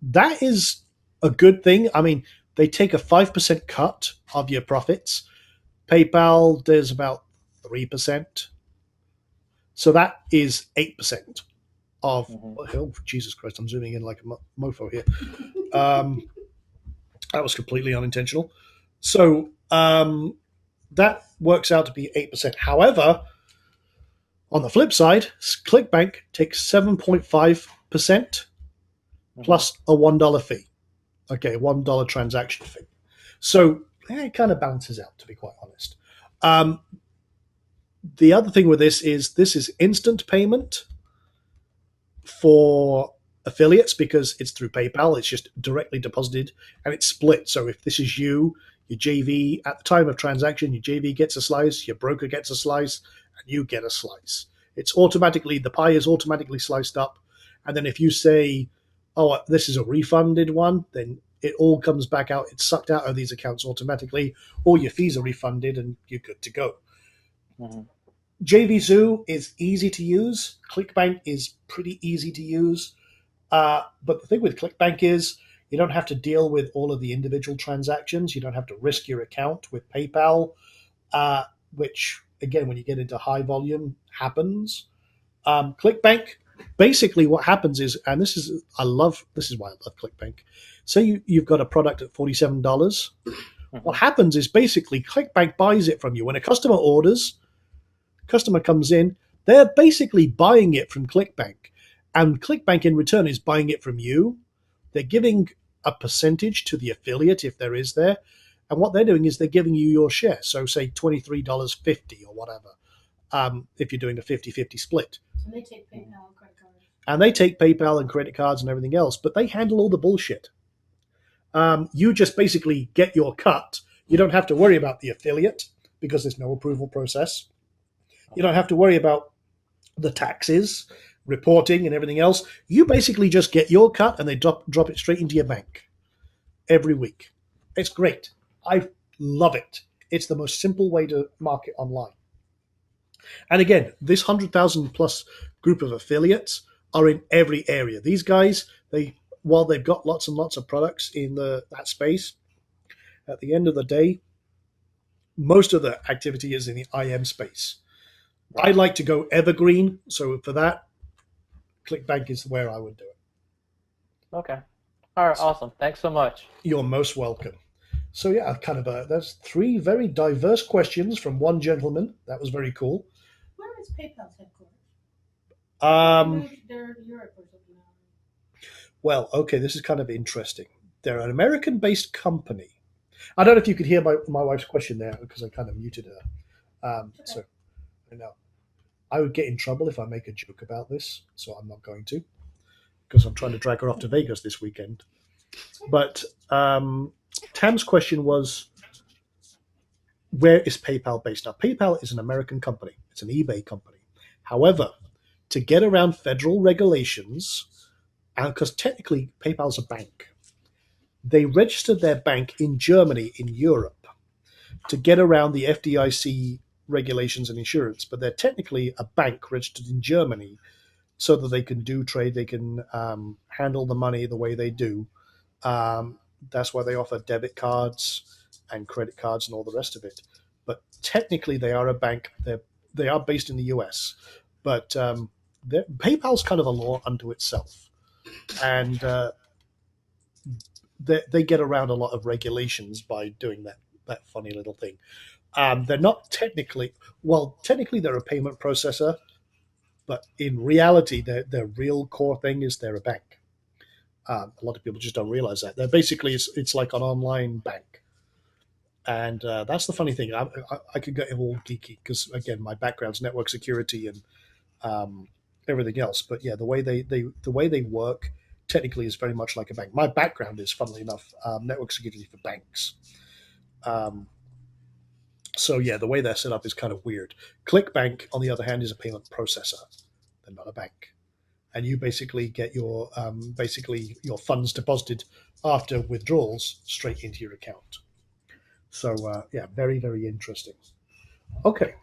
that is a good thing. I mean, they take a 5% cut of your profits. PayPal does about 3%. So that is 8% of,
Hmm.
oh, Jesus Christ, I'm zooming in like a mofo here. Um, that was completely unintentional. So that works out to be 8%. However, on the flip side, ClickBank takes 7.5%
Hmm.
plus a $1 fee. Okay, $1 transaction fee. So it kind of balances out, to be quite honest. Um, the other thing with this is instant payment for affiliates because it's through PayPal. It's just directly deposited and it's split. So if this is you, your JV at the time of transaction, your JV gets a slice, your broker gets a slice, and you get a slice. It's automatically the pie is automatically sliced up, and then if you say, "Oh, this is a refunded one," then it all comes back out. It's sucked out of these accounts automatically. All your fees are refunded, and you're good to go.
Hmm.
JVZoo is easy to use. ClickBank is pretty easy to use. But the thing with ClickBank is you don't have to deal with all of the individual transactions. You don't have to risk your account with PayPal, which, again, when you get into high volume, happens. ClickBank, basically what happens is, and this is why I love ClickBank. Say you've got a product at $47. What happens is basically ClickBank buys it from you. When a customer orders, customer comes in, they're basically buying it from ClickBank, and ClickBank in return is buying it from you. They're giving a percentage to the affiliate if there is there, and what they're doing is they're giving you your share. So say $23.50 or whatever, if you're doing a 50-50 split.
And they take PayPal and credit cards.
And they take PayPal and credit cards and everything else, but they handle all the bullshit. You just basically get your cut. You don't have to worry about the affiliate because there's no approval process. You don't have to worry about the taxes, reporting, and everything else. You basically just get your cut and they drop it straight into your bank every week. It's great. I love it. It's the most simple way to market online. And again, this 100,000 plus group of affiliates are in every area. These guys, while they've got lots and lots of products in that space, at the end of the day, most of the activity is in the IM space. I like to go evergreen, so for that, ClickBank is where I would do it.
Okay. All right, awesome. Thanks so much.
You're most welcome. So yeah, that's 3 very diverse questions from one gentleman. That was very cool.
Where is PayPal's headquarters? They're in Europe or something now.
Well, okay, this is kind of interesting. They're an American-based company. I don't know if you could hear my wife's question there because I kind of muted her. So I know I would get in trouble if I make a joke about this, so I'm not going to because I'm trying to drag her off to Vegas this weekend. But Tam's question was, where is PayPal based? Now, PayPal is an American company. It's an eBay company. However, to get around federal regulations, and because technically PayPal's a bank, they registered their bank in Germany, in Europe, to get around the FDIC regulations and insurance. But they're technically a bank registered in Germany so that they can do trade, they can handle the money the way they do. That's why they offer debit cards and credit cards and all the rest of it. But technically, they are a bank. They are based in the US, but PayPal's kind of a law unto itself, and they get around a lot of regulations by doing that funny little thing. They're not technically they're a payment processor, but in reality, their real core thing is they're a bank. A lot of people just don't realize that. They're basically, it's like an online bank. And that's the funny thing. I could get all geeky because, again, my background's network security and everything else. But yeah, the way they work technically is very much like a bank. My background is, funnily enough, network security for banks. So yeah, the way they're set up is kind of weird. ClickBank, on the other hand, is a payment processor. They're not a bank. And you basically get your funds deposited after withdrawals straight into your account. So yeah, very, very interesting. Okay,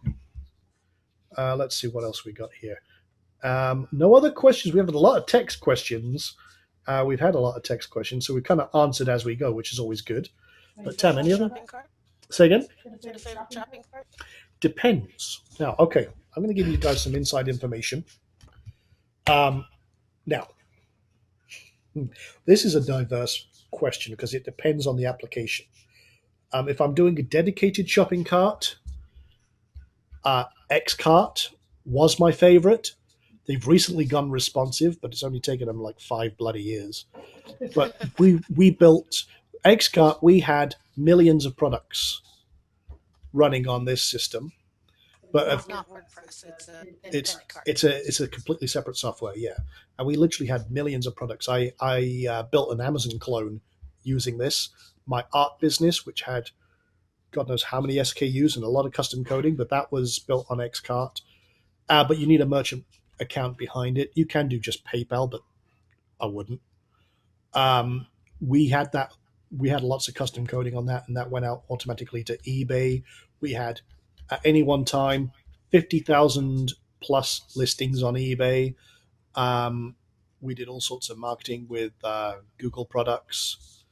let's see what else we got here. No other questions. We have a lot of text questions. We've had a lot of text questions, so we kind of answered as we go, which is always good. But Tam, any other? Say again?
Your favorite shopping cart?
Depends. Now, okay, I'm going to give you guys some inside information. Now, this is a diverse question because it depends on the application. If I'm doing a dedicated shopping cart, Xcart was my favorite. They've recently gone responsive, but it's only taken them like 5 bloody years. But we built Xcart. We had millions of products running on this system. But
It's not WordPress.
it's a completely separate software, yeah. And we literally had millions of products. I built an Amazon clone using this. My art business, which had God knows how many SKUs and a lot of custom coding, but that was built on Xcart. But you need a merchant account behind it. You can do just PayPal, but I wouldn't. We had that. We had lots of custom coding on that, and that went out automatically to eBay. We had, at any one time, 50,000 plus listings on eBay. We did all sorts of marketing with Google products,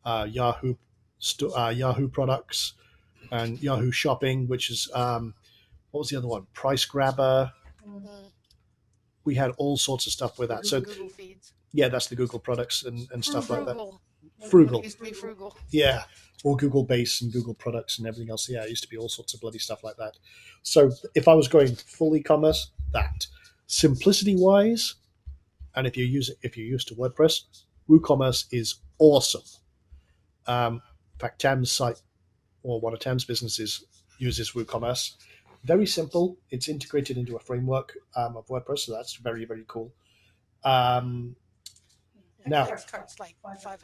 Yahoo products, and Yahoo Shopping, which is what was the other one? Price Grabber.
Mm-hmm.
we had all sorts of stuff with that. So
Google Feeds.
yeah, that's the Google products and stuff like that.
Frugal.
Frugal.
It used to be Frugal.
Yeah, or Google Base and Google products and everything else. Yeah, it used to be all sorts of bloody stuff like that. So if I was going full e-commerce, that simplicity wise, and if you're used to WordPress, WooCommerce is awesome. In fact, Tam's site or one of Tam's businesses uses WooCommerce. Very simple. It's integrated into a framework of WordPress, so that's very, very cool. Now,
Xcart's like $500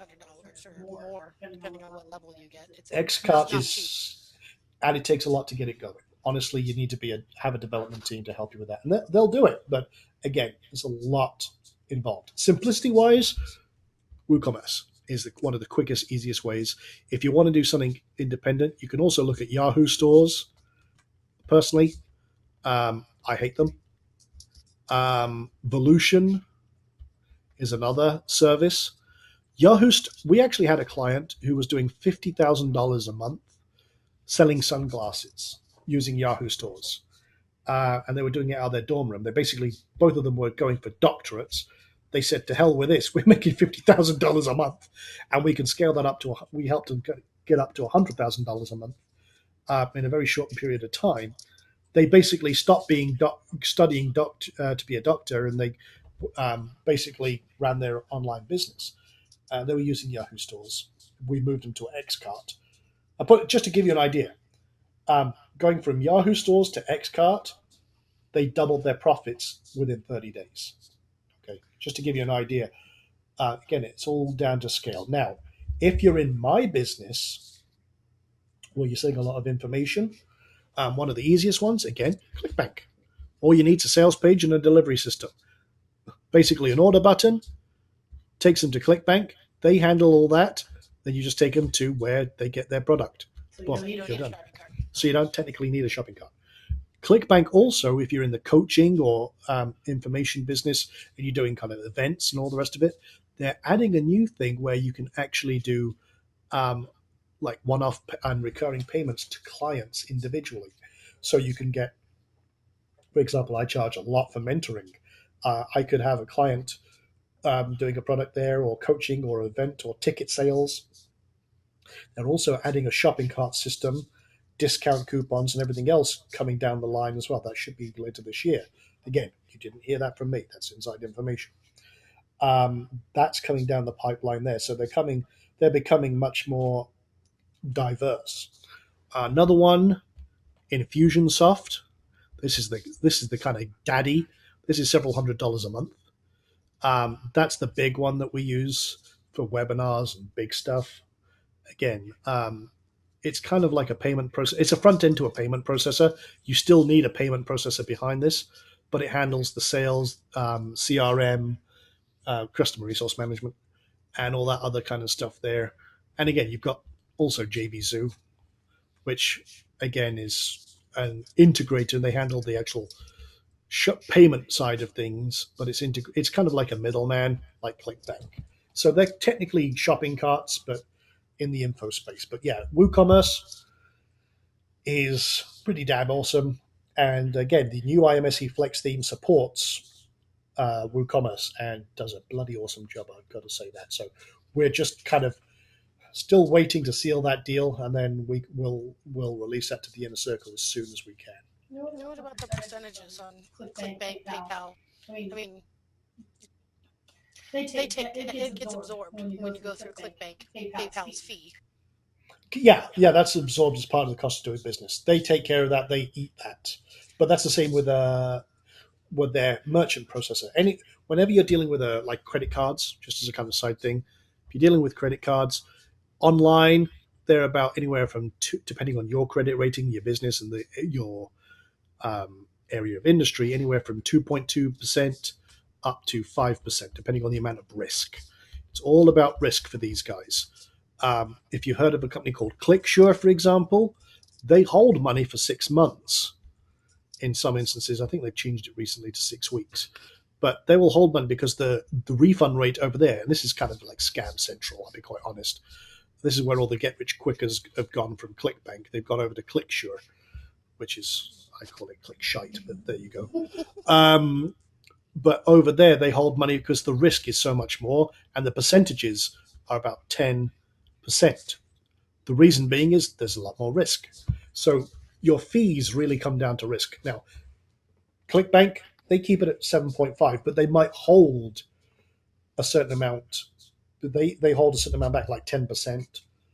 or more, depending on what level you get.
Xcart
not
is, and it takes a lot to get it going. Honestly, you need to have a development team to help you with that, and they'll do it. But again, there's a lot involved. Simplicity-wise, WooCommerce is one of the quickest, easiest ways. If you want to do something independent, you can also look at Yahoo stores. Personally, I hate them. Volution is another service. We actually had a client who was doing $50,000 a month selling sunglasses using Yahoo stores. And they were doing it out of their dorm room. They basically, both of them were going for doctorates. They said, to hell with this. We're making $50,000 a month. And we can scale that up to, we helped them get up to $100,000 a month in a very short period of time. They basically stopped studying to be a doctor, and they basically ran their online business. They were using Yahoo stores. We moved them to Xcart. Just to give you an idea, going from Yahoo stores to Xcart, they doubled their profits within 30 days. Okay, just to give you an idea. Again, it's all down to scale. Now, if you're in my business, where you're selling a lot of information, one of the easiest ones, again, ClickBank. All you need is a sales page and a delivery system. Basically, an order button takes them to ClickBank. They handle all that. Then you just take them to where they get their product.
So
Well,
you
You don't
you're
need a
done.
shopping cart.
So you don't technically need a shopping cart. ClickBank also, if you're in the coaching or information business and you're doing kind of events and all the rest of it, they're adding a new thing where you can actually do like one-off and recurring payments to clients individually. So you can get, for example, I charge a lot for mentoring. I could have a client doing a product there, or coaching, or event, or ticket sales. They're also adding a shopping cart system, discount coupons, and everything else coming down the line as well. That should be later this year. Again, you didn't hear that from me. That's inside information. That's coming down the pipeline there. So they're becoming much more diverse. Another one, Infusionsoft. This is the kind of daddy. This is several $100s a month. That's the big one that we use for webinars and big stuff. Again, it's kind of like a payment process. It's a front end to a payment processor. You still need a payment processor behind this, but it handles the sales, CRM, customer resource management, and all that other kind of stuff there. And again, you've got also JVZoo, which again is an integrator, and they handle the actual payment side of things, but it's kind of like a middleman, like ClickBank. So they're technically shopping carts, but in the info space. But yeah, WooCommerce is pretty damn awesome. And again, the new IMSE Flex theme supports WooCommerce and does a bloody awesome job, I've got to say that. So we're just kind of still waiting to seal that deal, and then we'll release that to the inner circle as soon as we can.
What about the percentages on ClickBank, PayPal?
I
I
mean,
mean,
it
gets absorbed when you go through ClickBank, PayPal's fee.
Yeah, that's absorbed as part of the cost of doing business. They take care of that. They eat that. But that's the same with their merchant processor. Whenever you're dealing with like credit cards, just as a kind of side thing, if you're dealing with credit cards online, they're about anywhere from depending on your credit rating, your business, and your area of industry, anywhere from 2.2% up to 5%, depending on the amount of risk. It's all about risk for these guys. If you heard of a company called ClickSure, for example, they hold money for 6 months. In some instances, I think they've changed it recently to 6 weeks. But they will hold money because the refund rate over there, and this is kind of like Scam Central, I'll be quite honest. This is where all the get-rich-quickers have gone from ClickBank. They've gone over to ClickSure, which is, I call it ClickShite, but there you go. But over there, they hold money because the risk is so much more, and the percentages are about 10%. The reason being is there's a lot more risk. So your fees really come down to risk. Now, ClickBank, they keep it at 7.5, but they might hold a certain amount. They hold a certain amount back, like 10%,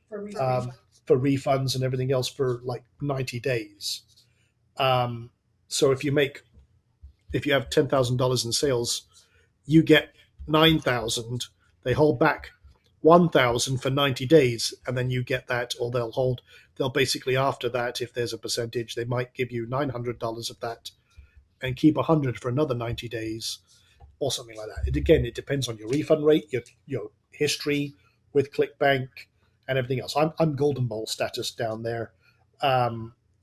For
For
refunds.
refund.
for refunds and everything else for like 90 days. So if you have $10,000 in sales, you get 9,000. They hold back 1,000 for 90 days, and then you get that, or they'll basically after that, if there's a percentage, they might give you $900 of that and keep 100 for another 90 days or something like that. It depends on your refund rate, your history with ClickBank and everything else. I'm Golden Bowl status down there.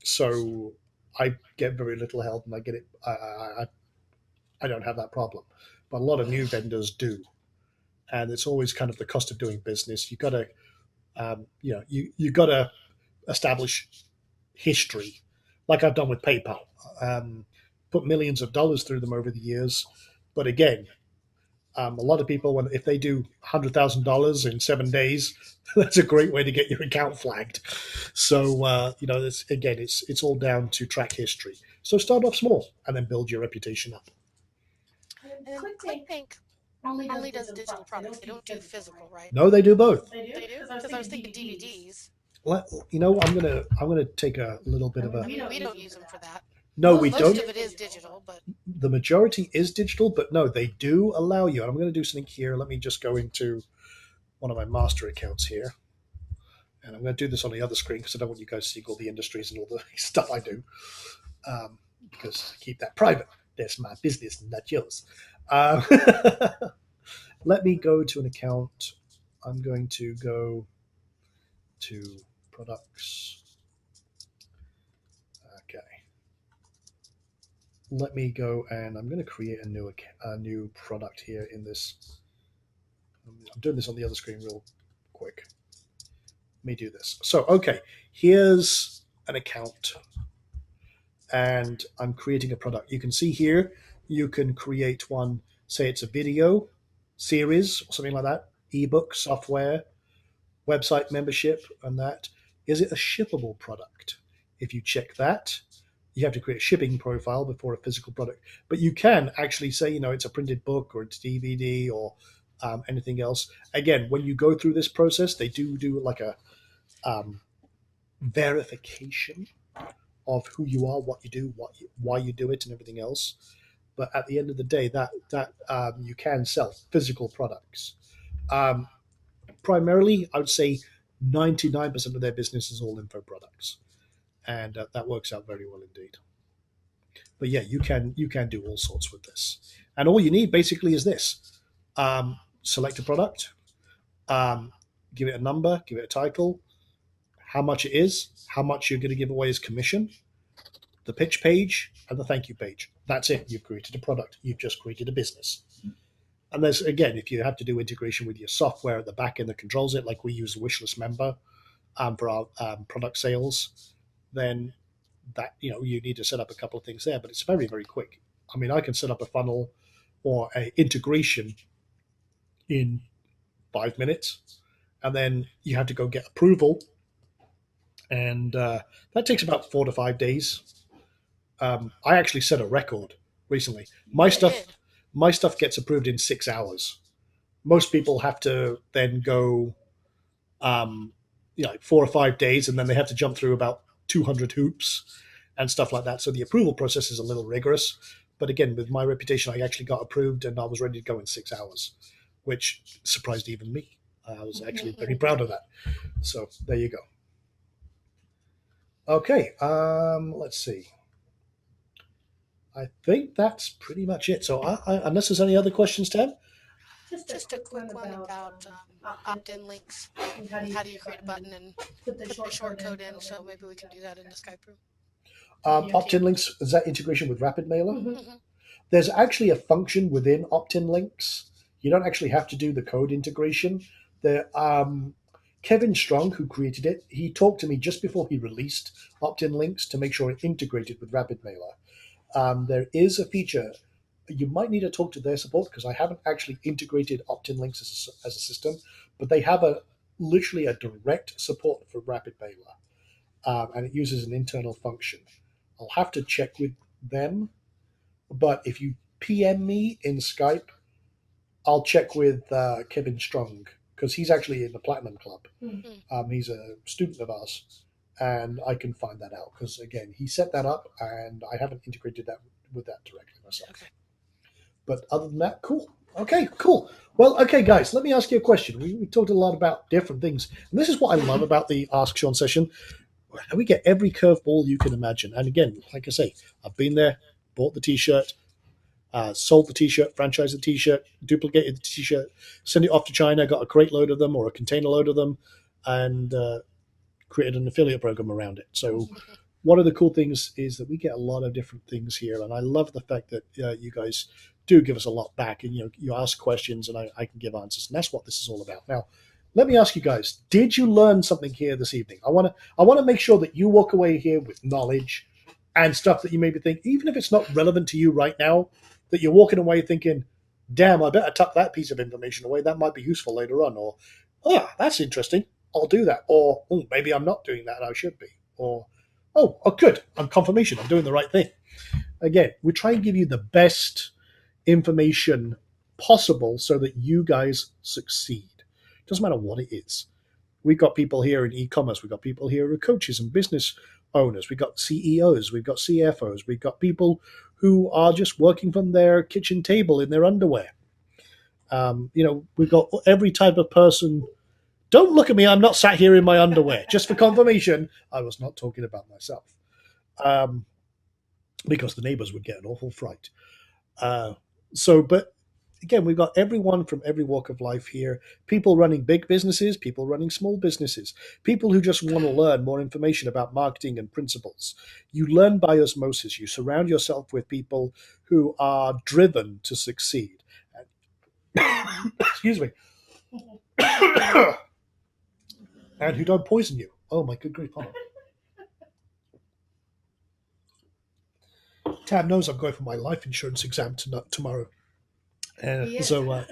So I get very little help, and I get it. I don't have that problem, but a lot of new vendors do, and it's always kind of the cost of doing business. You got to, you got to establish history, like I've done with PayPal. Put millions of dollars through them over the years, but again, a lot of people, if they do $100,000 in 7 days, that's a great way to get your account flagged. So it's all down to track history. So start off small and then build your reputation up.
And then ClickBank only does digital products. They don't do physical, right?
No, they do both.
They do?
They do? Because I was thinking DVDs.
I'm gonna take a little bit of
I
a.
mean, we don't use them for that.
No, we
Most
don't.
of it is digital, but
The majority is digital, but no, they do allow you. And I'm going to do something here. Let me just go into one of my master accounts here. And I'm going to do this on the other screen because I don't want you guys to see all the industries and all the stuff I do. Because I keep that private. That's my business, not yours. Let me go to an account. I'm going to go to products. Okay. Let me go and I'm going to create a new product here in this. I'm doing this on the other screen real quick. Let me do this. So, okay, here's an account and I'm creating a product. You can see here, you can create one, say it's a video series or something like that, ebook, software, website membership, and that. Is it a shippable product? If you check that, you have to create a shipping profile before a physical product. But you can actually say, it's a printed book or it's DVD or anything else. Again, when you go through this process, they do like a verification of who you are, what you do, why you do it, and everything else. But at the end of the day, that you can sell physical products. Primarily, I would say 99% of their business is all info products, and that works out very well indeed. But yeah, you can do all sorts with this, and all you need basically is this: select a product, give it a number, give it a title, how much it is, how much you're going to give away as commission, the pitch page, and the thank you page. That's it. You've created a product. You've just created a business. And there's, again, if you have to do integration with your software at the back end that controls it, like we use Wishlist Member for our product sales, then that, you need to set up a couple of things there, but it's very, very quick. I mean, I can set up a funnel or a integration in 5 minutes, and then you have to go get approval, and that takes about 4 to 5 days. I actually set a record recently. My stuff gets approved in 6 hours. Most people have to then go, 4 or 5 days, and then they have to jump through about 200 hoops and stuff like that. So the approval process is a little rigorous. But again, with my reputation, I actually got approved, and I was ready to go in 6 hours, which surprised even me. I was actually very proud of that. So there you go. Okay, let's see. I think that's pretty much it. So unless there's any other questions, Tab?
just a quick one about opt-in links. How do you create a button and
Put the
put the short code in? So maybe we can do that in the Skype room.
Opt-in links, is that integration with RapidMailer?
Mhm.
There's actually a function within opt-in links. You don't actually have to do the code integration. Kevin Strong, who created it, he talked to me just before he released opt-in links to make sure it integrated with RapidMailer. There is a feature You might need to talk to their support because I haven't actually integrated opt-in links as a system, but they have literally a direct support for Rapid Bailer, and it uses an internal function. I'll have to check with them, but if you PM me in Skype, I'll check with Kevin Strong because he's actually in the Platinum Club. He's a student of ours, and I can find that out because again, he set that up, and I haven't integrated that with that directly myself.
Okay.
But other than that, cool. Okay, cool. Well, okay, guys, let me ask you a question. We talked a lot about different things, and this is what I love about the Ask Sean session. We get every curveball you can imagine, and again, like I say, I've been there, bought the T-shirt. Sold the T-shirt, franchised the T-shirt, duplicated the T-shirt, sent it off to China, got a crate load of them or a container load of them, and created an affiliate program around it. So one of the cool things is that we get a lot of different things here, and I love the fact that you guys do give us a lot back, and you ask questions, and I can give answers, and that's what this is all about. Now, let me ask you guys: did you learn something here this evening? I want to make sure that you walk away here with knowledge and stuff that you maybe think, even if it's not relevant to you right now, that you're walking away thinking, damn, I better tuck that piece of information away. That might be useful later on. Or, oh, that's interesting. I'll do that. Or, oh, maybe I'm not doing that and I should be. Or, oh, good. I'm confirmation. I'm doing the right thing. Again, we try and give you the best information possible so that you guys succeed. Doesn't matter what it is. We've got people here in e-commerce. We've got people here who are coaches and business owners. We've got CEOs. We've got CFOs. We've got people who are just working from their kitchen table in their underwear. We've got every type of person. Don't look at me. I'm not sat here in my underwear. Just for confirmation, I was not talking about myself. Because the neighbors would get an awful fright. But again, we've got everyone from every walk of life here. People running big businesses, people running small businesses, people who just want to learn more information about marketing and principles. You learn by osmosis. You surround yourself with people who are driven to succeed. Excuse me. And who don't poison you. Oh, my good grief. Hold on. Tab knows I'm going for my life insurance exam tomorrow. So,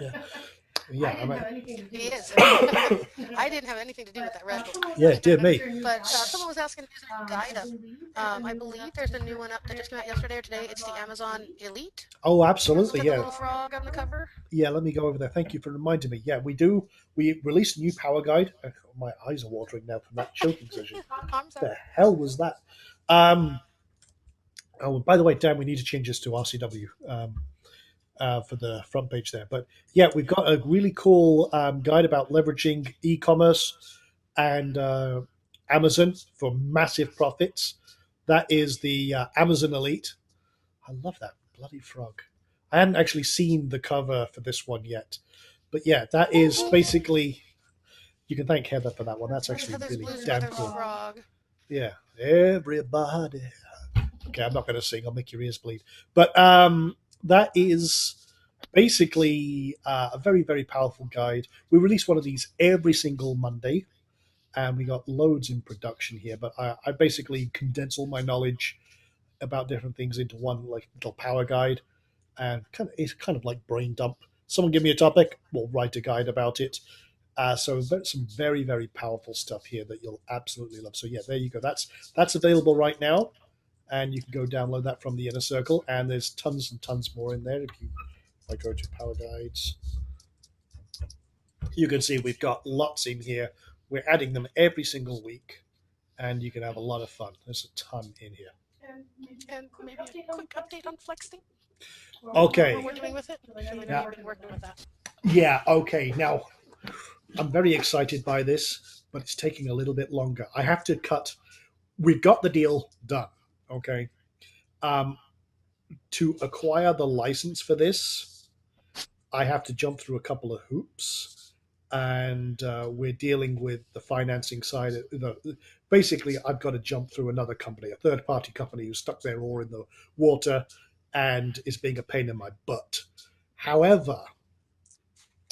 yeah,
I didn't have anything to do
He
with
is.
that.
I didn't have anything to do with that Red Bull.
Yeah, it did me.
But someone was asking if there's a guide up. I believe there's a new one up that just came out yesterday or today. It's the Amazon Elite.
Oh,
It's
absolutely,
got the
yeah.
little frog on the cover.
Yeah, let me go over there. Thank you for reminding me. Yeah, we do. We released a new power guide. My eyes are watering now from that choking session.
Arms
What the
out.
hell was that? Oh, by the way, Dan, we need to change this to RCW for the front page there. But yeah, we've got a really cool guide about leveraging e-commerce and Amazon for massive profits. That is the Amazon Elite. I love that bloody frog. I hadn't actually seen the cover for this one yet. But yeah, that is basically, you can thank Heather for that one. That's actually
Heather's
really
Blues
damn
Mother's
cool.
frog.
Yeah, everybody. Okay, I'm not going to sing. I'll make your ears bleed. But that is basically a very, very powerful guide. We release one of these every single Monday, and we got loads in production here. But I basically condense all my knowledge about different things into one like little power guide, and it's kind of like brain dump. Someone give me a topic, we'll write a guide about it. So some very, very powerful stuff here that you'll absolutely love. So yeah, there you go. That's available right now, and you can go download that from the Inner Circle. And there's tons and tons more in there. If I go to Power Guides, you can see we've got lots in here. We're adding them every single week, and you can have a lot of fun. There's a ton in here.
And maybe a quick update on Flexing.
Okay.
What we're doing with it. So we know
Yeah.
you've been working with that.
Yeah, okay. Now, I'm very excited by this, but it's taking a little bit longer. I have to cut. We've got the deal done, okay? To acquire the license for this, I have to jump through a couple of hoops, and we're dealing with the financing side. Basically, I've got to jump through another company, a third-party company who stuck their oar in the water and is being a pain in my butt. However,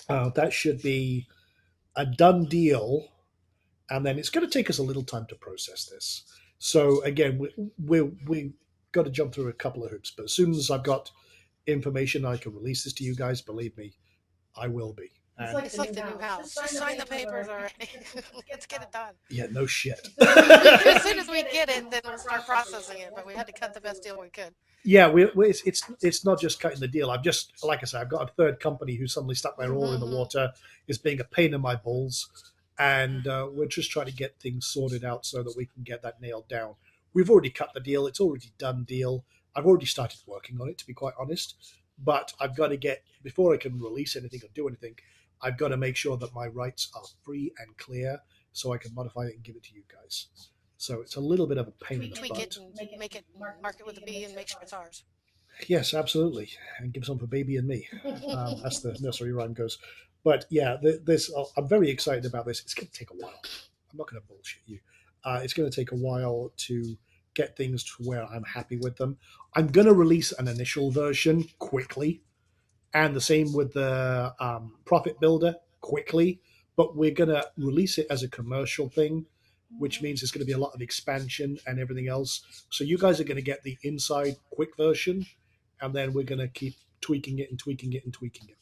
that should be a done deal, and then it's going to take us a little time to process this. So again, we got to jump through a couple of hoops, but as soon as I've got information, I can release this to you guys. Believe me, I will be. And
It's like the new house. Just sign the papers already. Let's get it done.
yeah, no shit.
As soon as we get it, then we'll start processing it. But we had to cut the best deal we could.
Yeah, it's not just cutting the deal. I've just, like I said, I've got a third company who suddenly stuck their oar in the water, is being a pain in my balls, and we're just trying to get things sorted out so that we can get that nailed down. We've already cut the deal. It's already done deal. I've already started working on it, to be quite honest. But I've got to get, before I can release anything or do anything, I've got to make sure that my rights are free and clear so I can modify it and give it to you guys. So it's a little bit of a pain in the
Tweak
butt.
it and make it mark it with a B and make sure it's ours.
Yes, absolutely. And give some for baby and me. As the nursery rhyme goes. But yeah, this I'm very excited about this. It's going to take a while. I'm not going to bullshit you. It's going to take a while to get things to where I'm happy with them. I'm going to release an initial version quickly. And the same with the Profit Builder quickly. But we're going to release it as a commercial thing, which means there's going to be a lot of expansion and everything else. So you guys are going to get the inside quick version, and then we're going to keep tweaking it and tweaking it and tweaking it.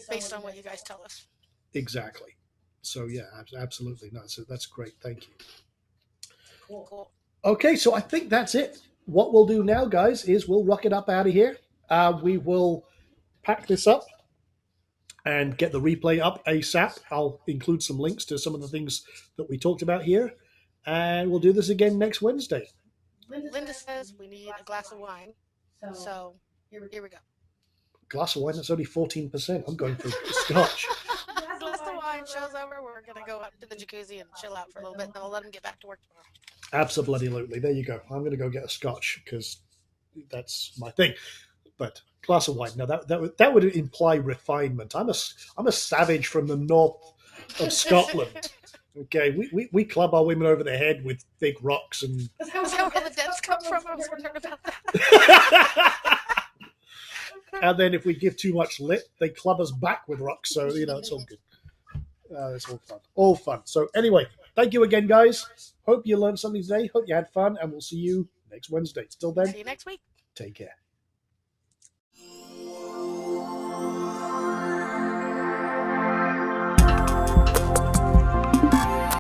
Based on what you guys tell us.
Exactly. So yeah, absolutely. No, so that's great. Thank you.
Cool.
Okay, so I think that's it. What we'll do now, guys, is we'll rock it up out of here. We will pack this up and get the replay up ASAP. I'll include some links to some of the things that we talked about here. And we'll do this again next Wednesday.
Linda says we need a glass of wine. So here we go.
Glass of wine, that's only 14%. I'm going for scotch.
Glass of wine show's over. We're going to go up to the jacuzzi and chill out for a little bit. And then we'll let him get back to work tomorrow.
Absolutely. There you go. I'm going to go get a scotch because that's my thing. But glass of wine. Now that would imply refinement. I'm a savage from the north of Scotland. Okay, we club our women over the head with big rocks and.
Is that where the dents come from? I was wondering about that.
And then if we give too much lip, they club us back with rocks. So it's all good. It's all fun. All fun. So anyway, thank you again, guys. Hope you learned something today. Hope you had fun, and we'll see you next Wednesday. Till then,
See you next week.
take care.